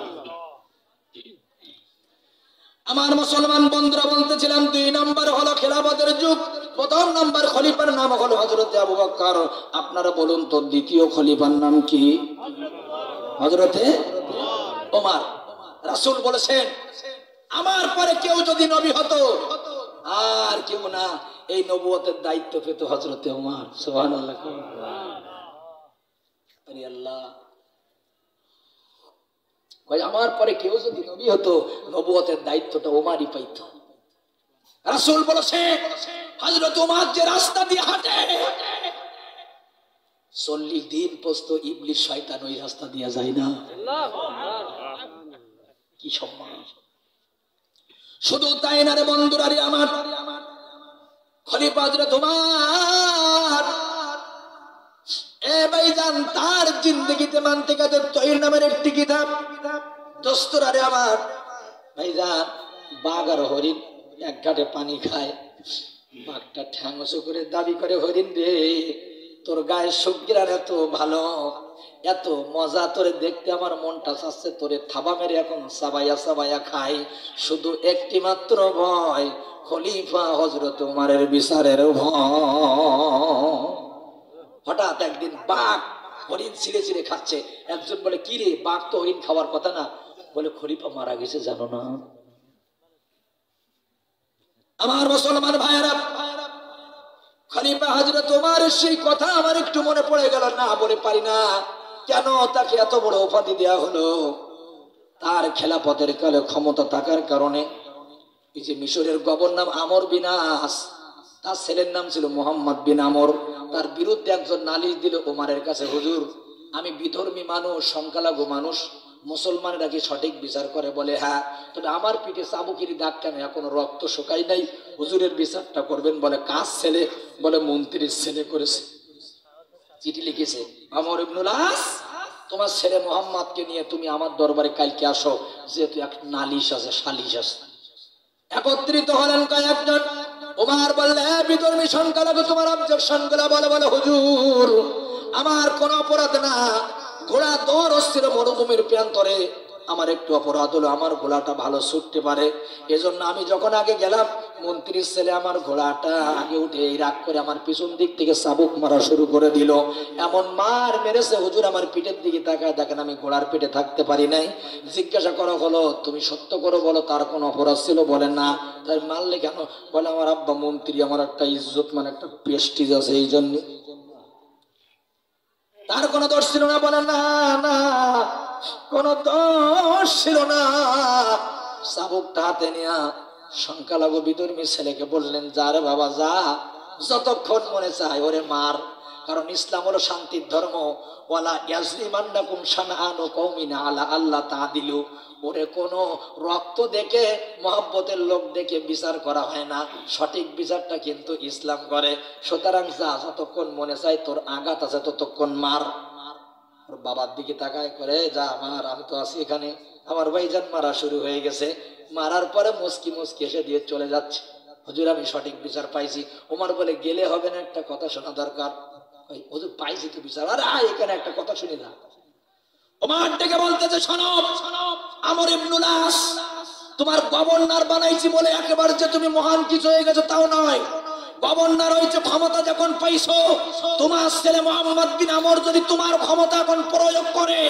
[SPEAKER 1] আমার মুসলমান বন্ধুরা বলতেছিলাম, 2 নম্বর হলো খেলাফতের যুগ। প্রথম নম্বর খলিফার নাম হলো হযরত আবু বকর। আপনারা বলুন তো, দ্বিতীয় খলিফার নাম কি? হযরত ওমর। রাসূল বলেছেন, আমার পরে কেউ যদি নবী হতো, আর কেউ না, এই নবুয়তের দায়িত্ব পেত হযরত ওমর। সুবহানাল্লাহ। আরে আল্লাহ, আমার পরে কেউ যদি নবী হতো, নবুয়তের দায়িত্বটা ওমরই পাইত। রাসূল বলেছে, হযরত ওমর যে রাস্তা দিয়ে হাঁটে, 40 দিন পর্যন্ত ইবলিস শয়তান ওই রাস্তা দিয়ে যায় না। কি সম্মান! শুধু তাই না রে বন্ধুরা আমার, খলিফা হযরত ওমর ভাইজান, তার জিন্দগিতে মানতে গেছে তৈর নামের একটি কিতাব। দোস্তরা রে আমার ভাইজান, বাঘ আর হরিণ এক ঘাটে পানি খায়। বাঘটা ঠ্যাং উঁচু করে দাবি করে, হরিণ রে, তোর গায়ের সুগ্রাণ এত ভালো, এত মজা, তোরে দেখতে আমার মনটা চাচ্ছে তোরে থাবা মেরে এখন সাবাইয়া সাবাইয়া খাই। শুধু একটি মাত্র ভয়, খলিফা হযরত ওমরের বিচারের ভয়। হঠাৎ একদিন বাঘ হরিণ ছিঁড়ে ছিঁড়ে খাচ্ছে। একজন বলে, কি রে, বাঘ তো হরিণ খাওয়ার কথা না। বলে, খলিফা মারা গেছে জানো না? আমার মুসলমান ভাইয়েরা, খলিফা হযরত ওমরের সেই কথা আমার একটু মনে পড়ে গেল, না বলে পারি না। কেন তাকে এত বড় উপাধি দেয়া হলো? তার খেলাফতের কালে ক্ষমতা থাকার কারণে, এই যে মিশরের গভর্নর আমর বিন আস, তার ছেলের নাম ছিল মুহাম্মদ বিন আমর, তার বিরুদ্ধে একজন নালিশ দিল ওমরের কাছে, হুজুর, আমি বিধর্মী মানুষ, সংখ্যালঘু মানুষ, মুসলমানরা কি সঠিক বিচার করে? বলে, হ্যাঁ। তবে আমার পিঠে চাবুকিরি দাগ কেন, এখনো রক্ত শুকাই নাই, হুজুরের বিচারটা করবেন। বলে, কার ছেলে? বলে, মন্ত্রীর ছেলে করেছে। চিঠি লিখেছে, আমর ইবনুল আস, তোমার ছেলে মুহাম্মদকে নিয়ে তুমি আমার দরবারে কালকে আসো, যেহেতু এক নালিশ আছে, সালিশ আছে। একত্রিত হলেন কয়েকজন। ওমর বললে বিধর্মী সংখ্যালঘু তোমার অবজেকশন গুলা বলে বলে হুজুর আমার কোন অপরাধ না, ঘোড়া দৌড় হচ্ছিল মরুভূমির প্রান্তরে, আমার একটু অপরাধ হলো আমার ঘোড়াটা ভালো ছুটতে পারে, এজন্য আমি যখন আগে গেলাম মন্ত্রীর ছেলে আমার ঘোড়াটা আগে উঠে এই রাগ করে আমার পিছন দিক থেকে চাবুক মারা শুরু করে দিল, এমন মার মেরেছে হুজুর আমার পিঠের দিকে তাকায় দেখেন আমি ঘোড়ার পেটে থাকতে পারি নাই। জিজ্ঞাসা করা হলো তুমি সত্য করে বলো তার কোনো অপরাধ ছিল? বলেন না। তাই মারলে কেন? বলে আমার আব্বা মন্ত্রী, আমার একটা ইজ্জত মানে একটা প্রেস্টিজ আছে এই জন্য। তার কোনো দোষ ছিল না? বলে না না কোনো দোষ ছিল না। চাবুকটা হাতে নিয়া সংখ্যালঘু বিধর্মী ছেলেকে বললেন যা রে বাবা যা, যতক্ষণ মনে চায় ওরে মার, কারণ ইসলাম হলো শান্তির ধর্ম। ওয়ালা ইয়াজরিমান্নাকুম শানআনু কওমিন আলা আল্লাহ তাআদিলু, ওরে কোনো রক্ত দেখে মহব্বতের লোক দেখে বিচার করা হয় না, সঠিক বিচারটা কিন্তু ইসলাম করে। সুতরাং যা, যতক্ষণ মনে চায় তোর আঘাত আছে ততক্ষণ মার। ওর বাবার দিকে তাকায় করে যা মার, আমি তো আছি এখানে। আমার ভাইজান মারা শুরু হয়ে গেছে, মারার পরে মুস্কি মুস্কি এসে দিয়ে চলে যাচ্ছে, হুজুর আমি সঠিক বিচার পাইছি। ওমর বলে গেলে হবে না, একটা কথা শোনা দরকার। হুজুর পাইছি তো বিচার, আরে এখানে একটা কথা শুনি না। ওমর ডেকে বলতেছে শোনো, আমর ইবনুল আস তোমার গভর্নর বানাইছি বলে একেবারে যে তুমি মহান কিছু হয়ে গেছো তাও নয়। গভর্নর হয়েছে ক্ষমতা যখন পাইছো, তোমার ছেলে মোহাম্মদ বিন আমর যদি তোমার ক্ষমতা এখন প্রয়োগ করে,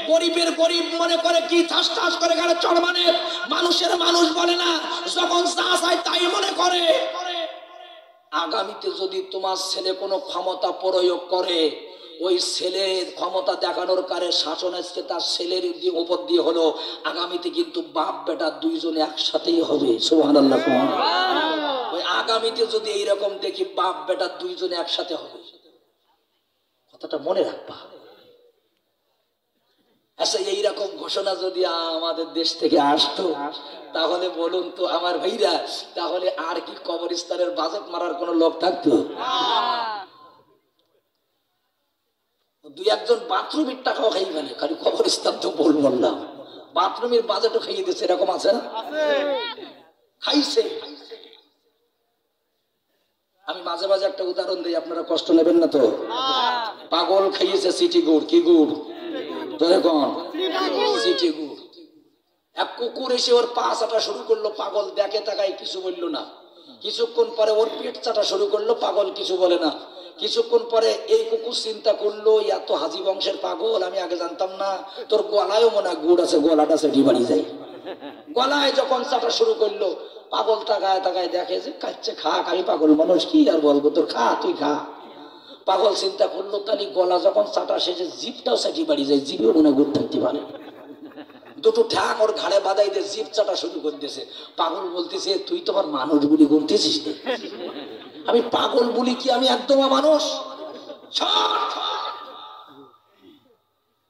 [SPEAKER 1] গরিবের গরিব মনে করে কি ঠাস ঠাস করে গেলে চড় মানে, মানুষের মানুষ বলে না, যখন যা চায় তাই মনে করে, আগামীতে যদি তোমার ছেলে কোনো ক্ষমতা প্রয়োগ করে, ওই ছেলের ক্ষমতা দেখানোর কারে শাসন আজকে তার ছেলের উপর দিয়ে হলো, আগামীতে কিন্তু বাপ বেটা দুইজনে একসাথেই হবে। সুবহানাল্লাহ। ওই আগামীতে যদি এইরকম দেখি বাপ বেটা দুইজনে একসাথে হবে, কথাটা মনে রাখবা। আচ্ছা এইরকম ঘোষণা যদি আমাদের দেশ থেকে আসতো তাহলে বলুন তো আমার ভাইরা, তাহলে আর কি কবরস্থানের বাজেট মারার কোন লোক থাকতো? দুই একজন বাথরুমের টাকাও খাই মানে, খালি কবরস্থান তো বলবো না, বাথরুমের বাজেটও খাইয়ে দিচ্ছে, এরকম আছে না? খাইছে। আমি মাঝে মাঝে একটা উদাহরণ দিই, আপনারা কষ্ট নেবেন না তো। পাগল খাইয়েছে সিটি গুড়। কি গুড়? সিটি গুড়। এক কুকুর এসে ওর পা চাটা শুরু করলো, পাগল দেখে তাকায় কিছু বললো না। কিছুক্ষণ পরে ওর পেট চাটা শুরু করলো, পাগল কিছু বলে না। কিছুক্ষণ পরে এই কুকুর চিন্তা করলো এত হাজি বংশের পাগল, আমি আগে জানতাম না, তোর গলায়ও মনে হয় গুড় আছে, গলাটা সেটি বাড়ি যায়। গলায় যখন চাটা শুরু করলো, পাগল তাকায় তাকায় দেখে যে কাচ্ছে খা, আমি পাগল মানুষ কি আর বলবো, তোর খা, তুই খা। পাগল চিন্তা করলো তাহলে গলা যখন চাটা শেষে জিভটাও সেটি বাড়ি যায়, জিভেও মনে গুড় থাকতে পারে। দুটো ঠ্যাং ওর ঘাড়ে বাঁধাই দিয়ে জিভ চাটা শুরু করতেছে। পাগল বলতেছে তুই তো আমার মানুষ বলি গুনতেছিস? আমি পাগল বলি কি, আমি একদম মানুষ।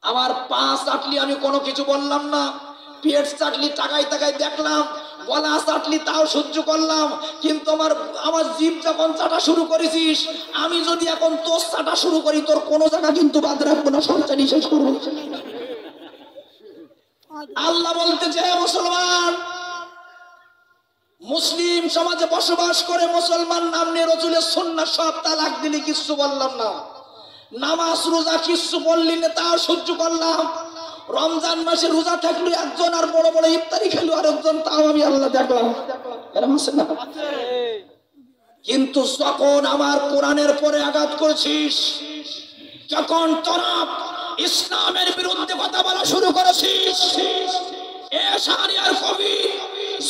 [SPEAKER 1] আমার পা চাটলি আমি কোনো কিছু বললাম না, পেট চাটলি টাকায় টাকায় দেখলাম, গলা চাটলি তাও সহ্য করলাম, কিন্তু আমার জিভ যখন চাটা শুরু করেছিস, আমি যদি এখন তোর চাটা শুরু করি তোর কোনো জায়গা কিন্তু বাদ রাখবো না, সব চাটি শেষ করবো। আল্লাহ বলতেছে মুসলমান, মুসলিম সমাজে বসবাস করে মুসলমান নাম নিয়ে রাসূলের সুন্নাহ সব তালাক দিলি কিছু বললাম না, নামাজ রোজা কিছু বললি না তাও সহ্য করলাম, রমজান মাসে রোজা থাকলো একজন আর বড় বড় ইফতারি খেলো আরেকজন, তাও আমি আল্লাহ দেখলাম। এরকম আছে না? কিন্তু যখন আমার কোরআনের পরে আঘাত করেছিস, যখন তোরা ইসলামের বিরুদ্ধে কথা বলা শুরু করেছিস, এশারিয়ার কবি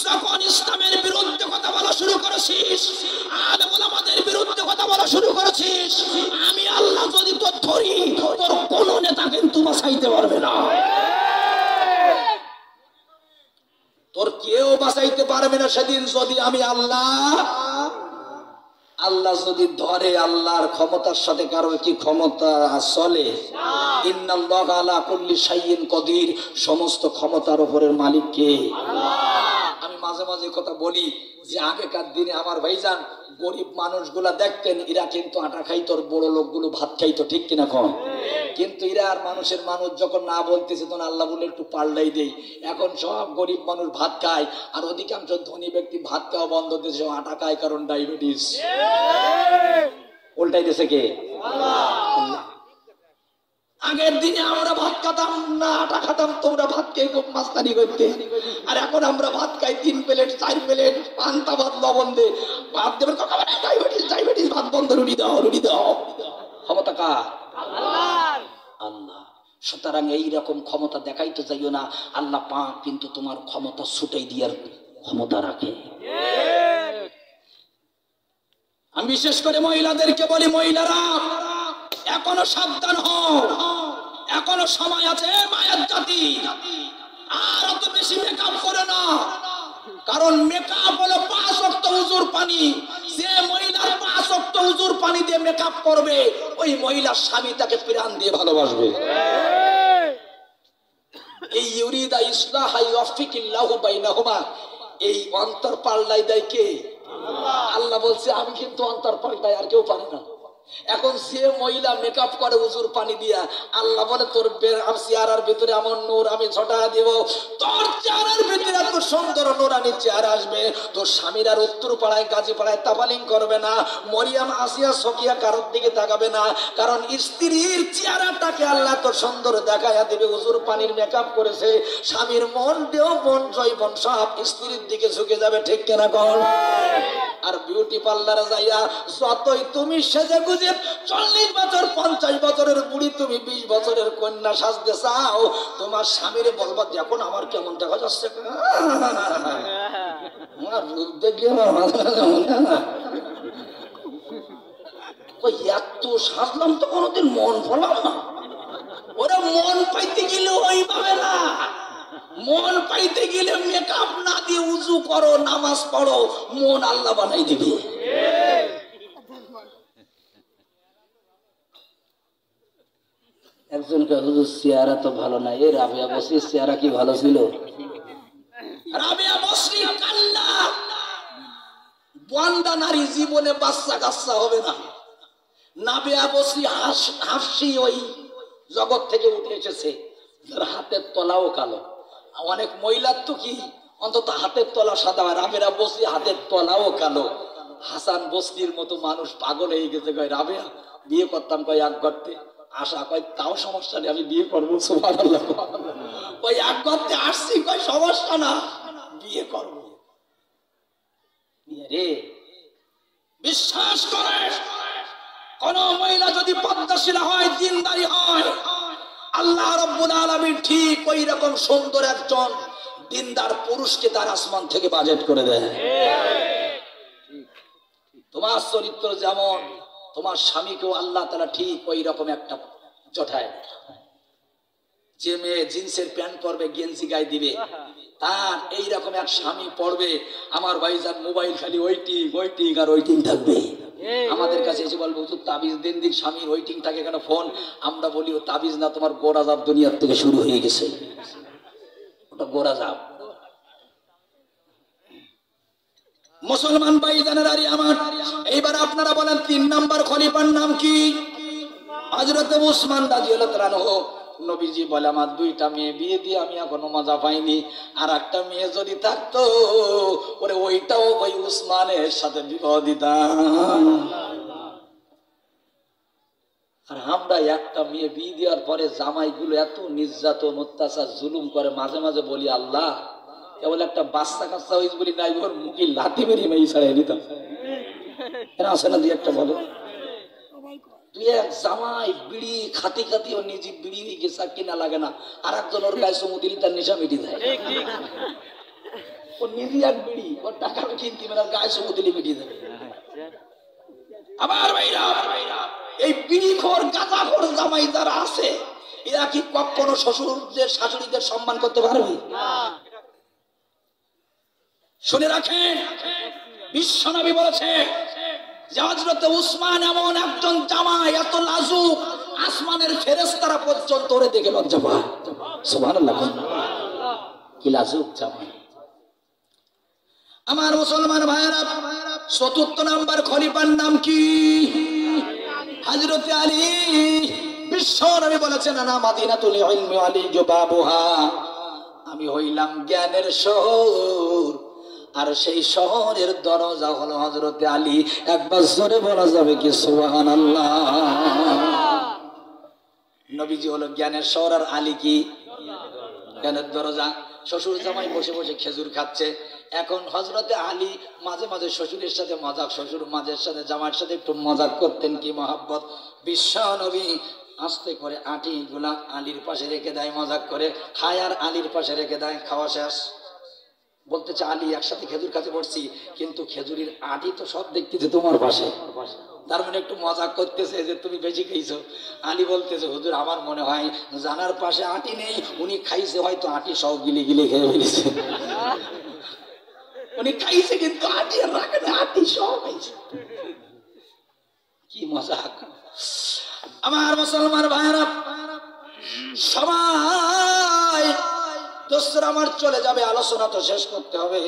[SPEAKER 1] যখন ইসলামের বিরুদ্ধে কথা বলা শুরু করেছিস, আলেম ওলামাদের বিরুদ্ধে কথা বলা শুরু করেছিস, আমি আল্লাহ যদি তোর ধরি তোর কোন নেতা কিন্তু বাঁচাইতে পারবে না, তোর কেউ বাঁচাইতে পারবে না সেদিন যদি আমি আল্লাহ যদি ধরে। আল্লাহর ক্ষমতার সাথে কারো কি ক্ষমতা চলে? ইন্নাল্লাহা আলা কুল্লি শাইইন কদির, সমস্ত ক্ষমতার উপরের মালিক কে? আমি মাঝে মাঝে কথা বলি যে আগেকার দিনে আমার ভাইজান গরিব মানুষগুলা দেখতেন এরা কিন্তু আটা খাইতো, বড় লোকগুলো ভাত খাইতো, ঠিক কিনা কম? কিন্তু এরা আর মানুষের মানুষ যখন না বলতেছে তখন আল্লাহ বলে একটু পাল্লাই দেই। এখন সব গরিব মানুষ ভাত খায়, আর অধিকাংশ ধনী ব্যক্তি ভাত খাওয়া বন্ধ দিয়েছে, আটা খায়, কারণ ডায়াবেটিস। উল্টাই দিয়েছে কে? আল্লাহ। আগের দিনে আমরা ভাত খেতাম না, আটা খেতাম, তোমরা ভাত খেয়ে খুব মাস্তানি করতে, আর এখন আমরা ভাত খাই 3 প্লেট 4 প্লেট পান্তা ভাত লবণ দে ভাত দেবেন, ডায়াবেটিস ডায়াবেটিস, ভাত বন্ধ, রুটি দাও রুটি দাও। ক্ষমতা কার? আল্লাহর। আল্লাহ। সুতরাং এইরকম ক্ষমতা দেখাইতে যাইও না, আল্লাহ পাক কিন্তু তোমার ক্ষমতা ছুটাই দিয়ার ক্ষমতা রাখে। আমি বিশেষ করে মহিলাদেরকে বলি, মহিলারা এখনো সাবধান হও, এখনো সময় আছে। মায়ের জাতি আর অত বেশি মেকআপ করে না, কারণ মেকআপ হলো 5 ওয়াক্ত ওযুর পানি। যে মহিলার 5 ওয়াক্ত ওযুর পানি দিয়ে মেকআপ করবে, ওই মহিলার স্বামী তাকে প্রাণ দিয়ে ভালোবাসবে। এই ইউরিদা ইসলাহা ইউফিকিল্লাহু বাইনাহুমা, এই অন্তর পাল্টাই দেয় কে? আল্লাহ বলছে আমি কিন্তু অন্তর পাল্টাই, আর কেউ পারে না। এখন যে মহিলা মেকআপ করে উজুর পানি দিয়া, আল্লাহ বলে তোর চেহারার ভিতরে এমন নূর আমি ছটা দেব, তোর চেহারার ভিতরে এত সুন্দর নূরানি চেহারা আসবে, তোর স্বামীর আর উত্তর পাড়ায় গাজী পাড়ায় তাফালিং করবে না, মরিয়াম আসিয়া সকিয়া কারোর দিকে তাকাবে না, কারণ স্ত্রীর চেহারাটাকে আল্লাহ তো সুন্দর দেখাইয়া দেবে। উজুর পানির মেকআপ করেছে, স্বামীর মন দেহ মন জৈবন সব স্ত্রীর দিকে ঝুঁকে যাবে, ঠিক কিনা কর? আর বিউটি পার্লারে যাইয়া যতই তুমি সেজে গুজে 40 বছর 50 বছরের বুড়ি, তুমি 20 বছরের কন্যা সাজতে চাও, তোমার স্বামীরে বলবা দেখুন আমার কেমন দেখা যাচ্ছে, আমার রূপ দেখলে এত সাজলাম তো কোনোদিন মন ফলাম না। ওরা মন পাইতে গেলে ওইভাবে না, মন পাইতে গেলে মেকআপ না দিয়ে উজু করো, নামাজ পড়ো, মন আল্লাহ বানাই দিবে। একজনকে হুজুর চেহারা তো ভালো না, এ রাবিয়া বসরির চেহারা কি ভালো ছিল? রাবিয়া বসরি কাল্লা, বান্দা নারী জীবনে বাচ্চা কাচ্চা হবে না। রাবিয়া বসরি হাফসি ওই জগৎ থেকে উঠে এসেছে, হাতের তলাও কালো। অনেক মহিলার তো কি অন্তত হাতের তলা সাদা, রাবেয়া বসরি হাতের তলাও কালো। হাসান বসরির মতো মানুষ পাগল হয়ে গেছে, কয় রাবেয়া বিয়ে করতাম, কয় এক গর্তে আশা, কয় তাও সমস্যা নেই, আমি বিয়ে করবো। সুবহানাল্লাহ। কয় এক গর্তে আসছি, কয় সমস্যা না, বিয়ে করবো। রে বিশ্বাস করে, কোন মহিলা যদি পদ্মাশীলা হয়, দিনদারি হয়, আল্লাহ রাব্বুল আলামিন ঠিক ওই রকম সুন্দর একজন দিনদার পুরুষকে তার আসমান থেকে বাজেট করে দেয়। তোমার চরিত্র যেমন, তোমার স্বামীকেও আল্লাহ তাআলা ঠিক ওই রকম একটা জটায়। যে মেয়ে জিন্সের প্যান্ট পরবে, গেঞ্জি গায়ে দিবে, তার এইরকম এক স্বামী পড়বে। আমার ভাইজান মোবাইল খালি ওয়েটিং ওয়েটিং আর ওয়েটিং থাকবে। আমাদের কাছে এসে বলবো হুজুর তাবিজ দিন দিন, স্বামীর ওয়েটিং থাকে কেন ফোন? আমরা বলি ও তাবিজ না, তোমার গোরাজাব দুনিয়ার থেকে শুরু হয়ে গেছে, ওটা গোরাজাব। মুসলমান ভাইজানেরা আমার, এইবার আপনারা বলেন 3 নাম্বার খলিফার নাম কি? হযরত উসমান রাদিয়াল্লাহু তাআলা আনহু। নবীজি বলে আমার 2টা মেয়ে বিয়ে দিয়ে আমি এখনো মজা পাইনি, আর একটা মেয়ে যদি থাকতো ওরে ওইটাও ওই উসমানের সাথে বিবাহ দিতাম। আর আমরা একটা মেয়ে বিয়ে দেওয়ার পরে জামাইগুলো এত নির্যাতন অত্যাচার জুলুম করে, মাঝে মাঝে বলি আল্লাহ কেবল একটা বাচ্চা কাচ্চা হয়েছে বলি নাই, ওর মুখে লাথি মেরে মেয়ে ছাড়াই দিতাম। এরা আসে না, দুই একটা বলো, তুই এক জামাই বিড়ি খাতি খাতি ও নিজে বিড়ি গেছে কিনা লাগে না, আর একজন ওর গায়ে চুমু দিলি তার নেশা মিটি দেয়। ও নিজে এক বিড়ি, ওর টাকা কিনতে পারে, গায়ে চুমু দিলি মিটি দেবে। আবার ভাইরা এই বিড়িখোর গাঁজাখোর জামাই যারা আছে, এরা কি কখনো শ্বশুরদের শাশুড়িদের সম্মান করতে পারবে? শুনে রাখেন, বিশ্বনবী বলেছে যে হযরত উসমান এমন একজন জামাই, এত লাজুক, আসমানের ফেরেশতারা পর্যন্ত ওরে দেখে লজ্জা পায়। সুবহানাল্লাহ। কি লাজুক জামাই। আমার মুসলমান ভাইরা, চতুর্থ নাম্বার খলিফার নাম কি? হযরত আলী। বিশ্ব নবী বলেছেন, আনা মাদিনাতুল ইলমি আলী জুবাবুহা, আমি হইলাম জ্ঞানের শহর, আর সেই শহরের দরজা হলো হযরত আলী। একবার জোরে বলা যাবে কি সুবহানাল্লাহ? নবীজি হলো জ্ঞানের শহর, আর আলী কি? জ্ঞানের দরজা। শ্বশুর জামাই বসে বসে খেজুর খাচ্ছে। এখন হযরতে আলী মাঝে মাঝে শ্বশুরের সাথে মজাক, শ্বশুর মাঝের সাথে জামাইয়ের সাথে একটু মজাক করতেন, কি মহাব্বত। বিশ্ব নবী আস্তে করে আটি গুলা আলীর পাশে রেখে দেয়, মজাক করে খায়, আর আলীর পাশে রেখে দেয়। খাওয়া শেষ, বলতেছে আলী একসাথে খেজুর খাতে পড়ছি, কিন্তু খেজুরির আটি তো সব দেখতেছে তোমার পাশে। তার মানে একটু মজাক করতেছে যে তুমি বেশি খাইছো। আলী বলতেছে, হুজুর আমার মনে হয় জানার পাশে আটি নেই, উনি খাইছে হয়তো আটি সব গিলে গিলে খেয়ে ফেলেছে। উনি খাইছে কিন্তু আটি আর রাখে না, আটি সব খাইছে। কি মজাক! আমার মুসলমান ভাইরা, সবাই দোস্তরা আমার চলে যাবে, আলোচনা তো শেষ করতে হবে।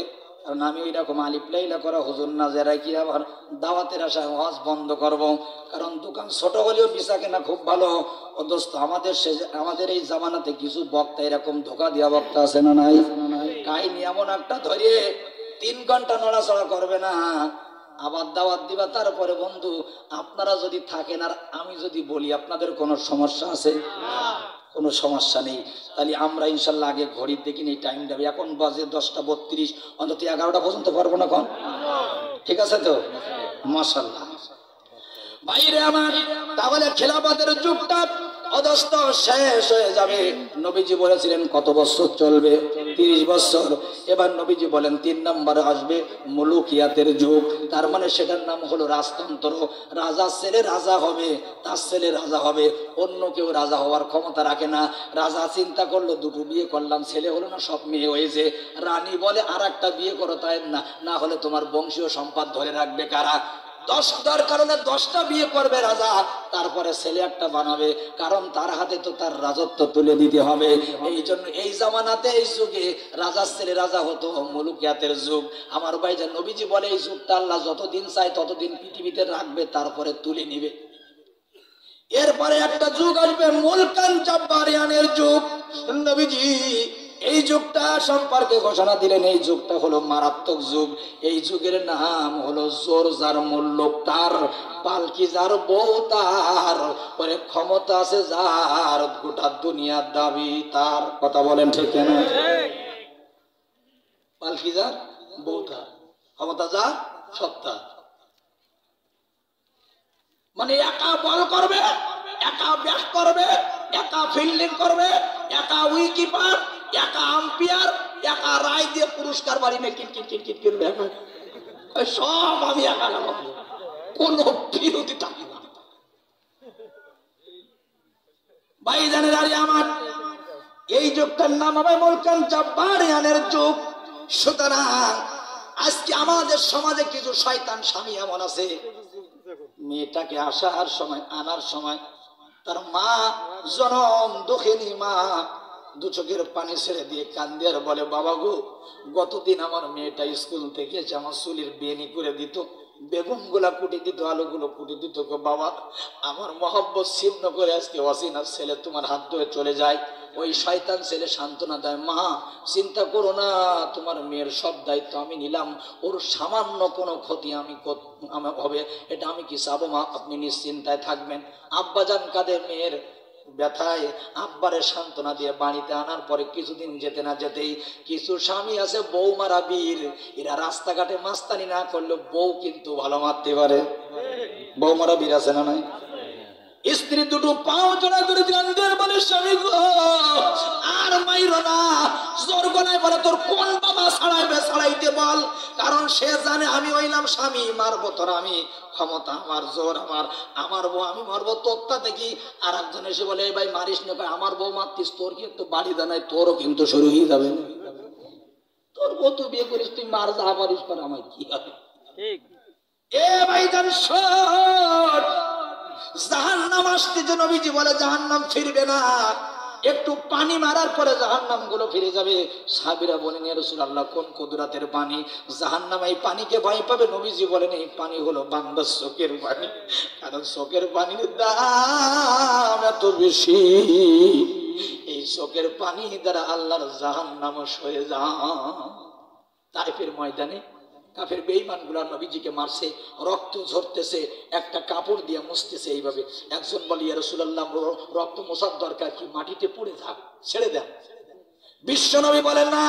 [SPEAKER 1] কারণ আমি এরকম আলিফ লাইলা করা হুজুর না, যারা কি আবার দাওয়াতের আশায় ওয়াজ বন্ধ করব। কারণ দোকান ছোট হলেও বিছা কেনা খুব ভালো। ও দোস্ত, আমাদের এই জামানাতে কিছু বক্তা এরকম ধোকা দেওয়া বক্তা আছে না নাই? কাহিনী এমন একটা ধরে 3 ঘন্টা নড়াচড়া করবে না, আবার দাওয়াত দিবা। তারপরে বন্ধু আপনারা যদি থাকেন আর আমি যদি বলি, আপনাদের কোনো সমস্যা আছে? কোনো সমস্যা নেই। তাহলে আমরা ইনশাল্লাহ আগে ঘড়ির দেখি নেই, টাইম দেবে। এখন বাজে 10:32, অন্তত 11টা পর্যন্ত পারবো না কোন? ঠিক আছে তো? মাশাআল্লাহ। ভাইরে আমার, তাহলে খেলাফতের যুগটা অদস্ত শেষ হয়ে যাবে। নবীজি বলেছিলেন কত বছর চলবে? 30 বছর। এবার নবীজি বলেন 3 নম্বরে আসবে মুলুকিয়াতের যুগ। তার মানে সেটার নাম হলো রাজতন্ত্র। রাজার ছেলে রাজা হবে, তার ছেলে রাজা হবে, অন্য কেউ রাজা হওয়ার ক্ষমতা রাখে না। রাজা চিন্তা করলো, দুটো বিয়ে করলাম, ছেলে হলো না, সব মেয়ে হয়েছে। রানী বলে আর একটা বিয়ে করো, তাই না, না হলে তোমার বংশীয় সম্পদ ধরে রাখবে কারা? 10টার কারণে 10টা বিয়ে করবে রাজা, তারপরে ছেলে একটা বানাবে, কারণ তার হাতে তো তার রাজত্ব তুলে দিতে হবে। এই জন্য এই জামানাতে, এই যুগে রাজার ছেলে রাজা হতো, মুলুকিয়াতের যুগ। আমার ভাইজান, নবীজি বলে এই যুগটা আল্লাহ যতদিন চায় ততদিন পৃথিবীতে রাখবে, তারপরে তুলে নিবে। এরপরে একটা যুগ আসবে মুলকান জাব্বারিয়ানের যুগ। নবীজি এই যুগটা সম্পর্কে ঘোষণা দিলেন, এই যুগটা হলো মারাত্মক যুগ। এই যুগের নাম হলো জোর যার মূল্য তার, পালকি যার বউ তার, ওরে ক্ষমতা আছে যার, গোটা দুনিয়ার দাবি তার। কথা বলেন ঠিক না? পালকি যার বউ তার, ক্ষমতা যার সত্তা। মানে একা বল করবে, একা ব্যাট করবে, একা ফিল্ডিং করবে, একা উইকিপার, একা আম্পায়ার, একা রায় দিয়ে পুরস্কার বাড়ি নিয়ে কিট কিট কিট করবে। সব আমি একা করব, কোনো বিরোধী থাকি না। ভাইজানের আরে আমার, এই যুগটার নাম হবে মুলকান জাব্বারিয়ানের যুগ। সুতরাং আজকে আমাদের সমাজে কিছু শয়তান স্বামী এমন আছে, মেয়েটাকে আসার সময়, আনার সময় তার মা জনম দুঃখিনী মা 2 চোখের পানি ছেড়ে দিয়ে কান্দে আর বলে, বাবা গো, গতদিন আমার মেয়েটা স্কুল থেকে এসে আমার চুলের বেনি করে দিত, বেগুন গুলা কুটে দিত, আলুগুলো কুটে দিত, বাবা আমার মহব্বত ছিন্ন করে আজকে অচিনা ছেলে তোমার হাত ধরে চলে যায়। ওই শয়তান ছেলে সান্ত্বনা দেয়, মা চিন্তা করো না, তোমার মেয়ের সব দায়িত্ব আমি নিলাম, ওর সামান্য কোনো ক্ষতি আমি হবে এটা আমি কি চাবো মা, আপনি নিশ্চিন্তায় থাকবেন। আব্বাজান কাঁদে মেয়ের ব্যথায়, আব্বারে সান্ত্বনা দিয়ে বাড়িতে আনার পরে কিছুদিন যেতে না যেতেই কিছু স্বামী আছে বউ মারা বীর, এরা রাস্তাঘাটে মাস্তানি না করলে বউ কিন্তু ভালো মারতে পারে। বউ মারা বীর আছে না নাই? স্ত্রী দুটো পাও জোড়া করে দিলেন, বলে স্বামী গো আর মাইরো না, জোর গলায় বলে তোর কোন বাবা ছাড়াইবে ছাড়াইতে বল, কারণ সে জানে আমি হইলাম স্বামী, মারবো তোর আমি, ক্ষমতা আমার, জোর আমার, আমার বউ আমি মারবো তোরটা দেখি। আর একজন এসে বলে, এই ভাই মারিস না, আমার বউ মারতিস, তোর কি একটু বাড়ি দানাই, তোরও কিন্তু শুরু হয়ে যাবে, তোর বউ তো বিয়ে করিস, তুই মার যা পারিস কর, আমার কি হবে? এ ভাই জান শোন, জাহান্নাম আসতে যে নবীজি বলে জাহান্নাম ফিরবে না, একটু পানি মারার পরে জাহান্নাম গুলো ফিরে যাবে। সাহাবীরা বলেন, ইয়া রাসূলুল্লাহ, কোন কুদরতের পানি? জাহান্নাম এই পানিকে ভয় পাবে? নবীজি বলেন, এই পানি হলো বান্দার চোখের পানি, কারণ চোখের পানির দাম এত বেশি, এই চোখের পানি দ্বারা আল্লাহর জাহান্নাম সয়ে যায়। তাইফের ময়দানে কাফের বেঈমান গুলা নবীজিকে মারছে, রক্ত ঝরতেছে, একটা কাপড় দিয়ে মুছতেছে এইভাবে। একজন বলে, ইয়া রাসূলুল্লাহ, রক্ত মোছার দরকার কি, মাটিতে পড়ে থাক, ছেড়ে দেন। বিশ্ব নবী বলেন, না,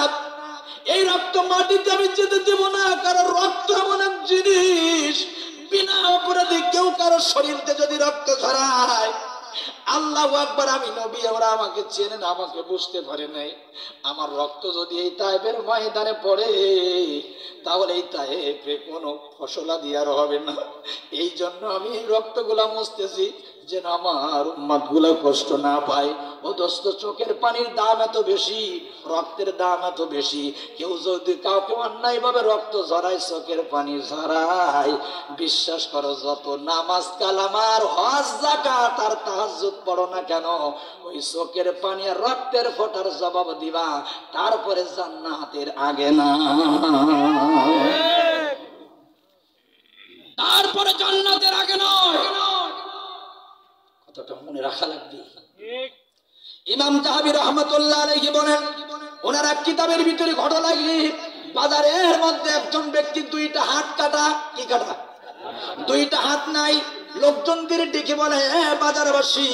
[SPEAKER 1] এই রক্ত মাটিতে আমি যেতে দেব না, কারণ রক্ত এমন এক জিনিস, বিনা অপরাধে কেউ কারো শরীরতে যদি রক্ত ঝরায়, আল্লাহু আকবার, আমি নবী, আমরা আমাকে চেনেন, আমাকে বুঝতে পারে নাই, আমার রক্ত যদি এই তায়েফের ময়দানে পড়ে, তাহলে এই তায়েফে কোনো ফসলাদি আর হবে না। এই জন্য আমি এই রক্তগুলা মুছতেছি, যেন আমার উম্মতগুলা কষ্ট না পায়। ও দোস্ত, চোখের পানির দাম এত বেশি, রক্তের দাম এত বেশি। কেউ যদি কাউকে অন্যায় ভাবে রক্ত ঝরায়, চোখের পানি ঝরায়, বিশ্বাস করো, যত নামাজ কালামার হজ যাকাত আর তাহাজ্জুদ পড়ো না কেন, ওই চোখের পানি আর রক্তের ফোঁটার জবাব দিবা, তারপরে জান্নাতের আগে না, তারপরে জান্নাতের আগে নয়। কথাটা মনে রাখা লাগবে। ইমাম যাহাবী রাহমাতুল্লাহ আলাইহি বলেন, ওনার এক কিতাবের ভিতরে ঘটনা লাগলি, বাজারের মধ্যে একজন ব্যক্তি দুইটা হাত কাটা, কি কাটা, দুইটা হাত নাই। লোকজনদের ডেকে বলে, বাজারবাসী,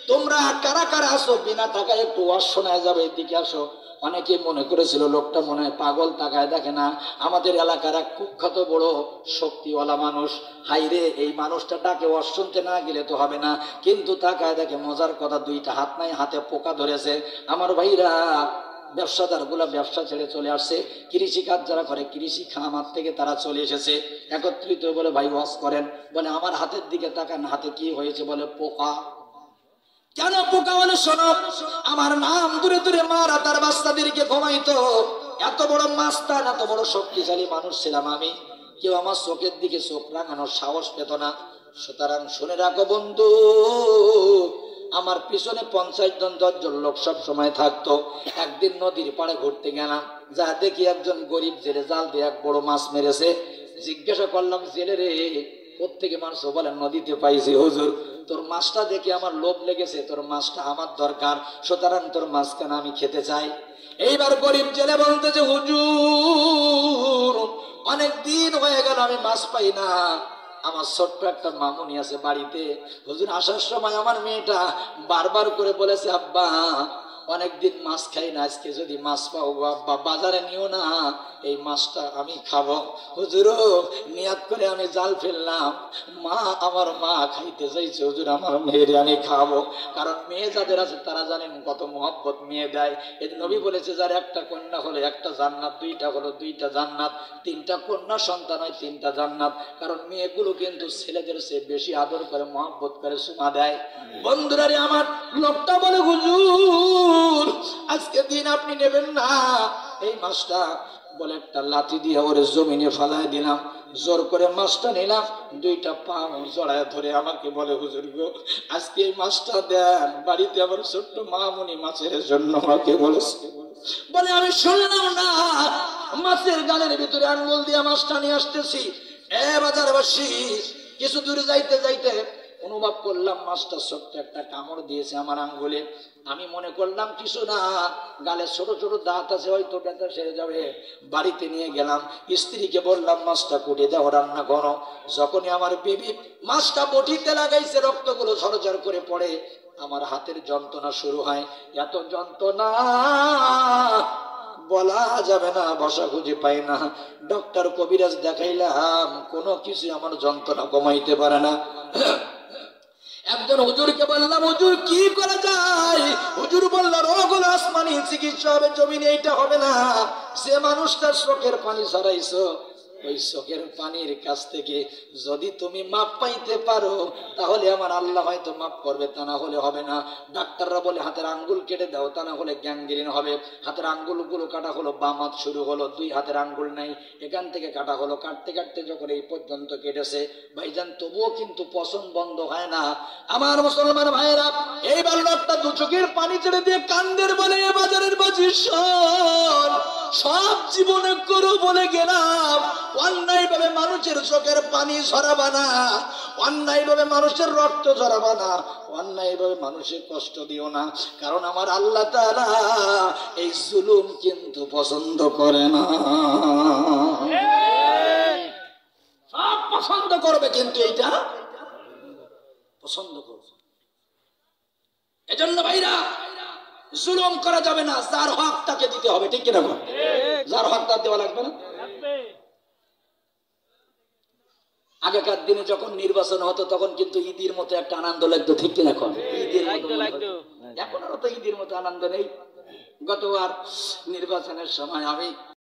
[SPEAKER 1] তোমরা কারা কারা আসো, বিনা টাকায় একটু ওয়াজ শোনায় যাবে, এদিকে আসো। অনেকে মনে করেছিল লোকটা মনে হয় পাগল, তাকায় দেখে না আমাদের এলাকার এক কুখ্যাত বড় শক্তিওয়ালা মানুষ, হাইরে এই মানুষটা ডাকে ওয়াজ শুনতে না গেলে তো হবে না। কিন্তু তাকায় দেখে মজার কথা, দুইটা হাত নাই, হাতে পোকা ধরেছে। আমার ভাইরা, ব্যবসাদার গুলা ব্যবসা ছেড়ে চলে আসছে, কৃষি কাজ যারা করে কৃষি খামার থেকে তারা চলে এসেছে একত্রিত। বলে, ভাই ওয়াজ করেন। বলে, আমার হাতের দিকে তাকান, হাতে কি হয়েছে? বলে, পোকা। কেন পোকা? বলে, শোনো, আমার নাম দূরে দূরে মারা তার বাচ্চাদেরকে ঘুমাইতো, এত বড় মাস্তান, এত বড় শক্তিশালী মানুষ ছিলাম আমি, কেউ আমার চোখের দিকে চোখ রাঙানোর সাহস পেত না। সুতরাং শুনে রাখো বন্ধু, আমার পিছনে 50 জন 10 জন লোক সব সময় থাকতো। একদিন নদীর পাড়ে ঘুরতে গেলাম, যা দেখি একজন গরিব জেলে জাল দিয়ে এক বড় মাছ মেরেছে। জিজ্ঞাসা করলাম, জেলে রে, কোত্থেকে মারছো? বলে, নদীতে পাইছি হুজুর। তোর মাছটা দেখে আমার লোভ লেগেছে, তোর মাছটা আমার দরকার, সুতরাং তোর মাছখানা আমি খেতে চাই। এইবার গরিব জেলে বলতেছে, হুজুর, অনেক দিন হয়ে গেল আমি মাছ পাই না, আমার ছোট্ট একটা মামুনি আছে বাড়িতে, হুজুর আসার সময় আমার মেয়েটা বারবার করে বলেছে, আব্বা অনেকদিন মাছ খাই না, আজকে যদি মাছ পাও আব্বা বাজারে নিও না, এই মাছটা আমি খাবো। হুজুরও নিয়াত করে আমি জাল ফেললাম, আমার মা খাইতে চাইছে, হুজুর আমার মেয়েরে আমি খাবো। কারণ মেয়ে যাদের আছে তারা জানেন কত মহব্বত মেয়ে দেয়। এই নবী বলেছে, যার একটা কন্যা হলো একটা জান্নাত, দুইটা হলো দুইটা জান্নাত, তিনটা কন্যা সন্তান হয় তিনটা জান্নাত। কারণ মেয়েগুলো কিন্তু ছেলেদের চেয়ে বেশি আদর করে, মহব্বত করে, সুমা দেয়। বন্ধুরা রে আমার, লোকটা বলে, হুজুর আজকে দিন আপনি নেবেন না এই মাছটা। বলে, একটা লাঠি দিয়ে ওরে জমিনে ফালাই দিলাম, জোর করে মাছটা নিলাম, দুইটা পা জড়ায় ধরে আমাকে বলে, হুজুর গো, আজকে এই মাছটা দেন, বাড়িতে আমার ছোট্ট মামুনি মাছের জন্য আমাকে বলেছে। বলে, আমি শুনলাম না, মাছের গালের ভিতরে আঙ্গুল দিয়ে মাছটা নিয়ে আসতেছি। বাজারবাসী, কিছু দূরে যাইতে যাইতে অনুভব করলাম মাছটা ছোট্ট একটা কামড় দিয়েছে আমার আঙ্গুলে। আমি মনে করলাম কিছু না, গালে ছোট ছোট দাঁত আছে, হয়তো ব্যথা সেরে যাবে। বাড়িতে নিয়ে গেলাম, স্ত্রীকে বললাম মাছটা কুটে দাও, রান্না করো। যখনই আমার বিবি মাছটা বটিতে লাগাইছে, রক্তগুলো ঝরঝর করে পড়ে, আমার হাতের যন্ত্রণা শুরু হয়। এত যন্ত্রণা বলা যাবে না, ভাষা খুঁজে পাই না। ডক্টর কবিরাজ দেখাইলাম, কোনো কিছু আমার যন্ত্রণা কমাইতে পারে না। একজন হুজুরকে বললাম, হুজুর কি করা যায়? হুজুর বলল, রোগ হলো আসমানি, চিকিৎসা হবে জমিনে, এইটা হবে না। যে মানুষটার চোখের পানি ছড়াইছো, ওই চোখের পানির কাছ থেকে যদি তুমি মাপ পাইতে পারো তাহলে আমার আল্লাহ হয়তো মাপ করবে, তা না হলে হবে না। ডাক্তাররা বলে হাতের আঙ্গুল কেটে দাও, তা না হলে গ্যাংগ্রিন হবে। হাতের আঙ্গুলগুলো কাটা হলো, বাম হাত শুরু হলো, 2 হাতের আঙ্গুল নাই, এখান থেকে কাটা হলো, কাটতে কাটতে যখন এই পর্যন্ত কেটেছে ভাইজান, তবুও কিন্তু পছন্দ বন্ধ হয় না। আমার মুসলমান ভাইয়েরা, এইবার লোকটা 2 চোখের পানি ছেড়ে দিয়ে কান্দের বলে, বাজারের বাজি শোন, সব জীবনে করো বলে গেলাম, অন্যায় ভাবে মানুষের চোখের পানি ঝরাবা না, অন্যায় ভাবে মানুষের রক্ত ঝরাবা না, অন্যায় ভাবে মানুষের কষ্ট দিও না, কারণ আমার আল্লাহ তাআলা এই জুলুম কিন্তু পছন্দ করে না। সব পছন্দ করবে কিন্তু এইটা পছন্দ করবে। এজন্য ভাইরা, জুলুম করা যাবে না, যার হক তাকে দিতে হবে, ঠিক কিনা? যার হক তার দেওয়া লাগবে না। আগেকার দিনে যখন নির্বাচন হতো তখন কিন্তু ঈদের মতো একটা আনন্দ লাগতো, ঠিক কিনা? এখন আর তো ঈদের মতো আনন্দ নেই। গতবার নির্বাচনের সময় আমি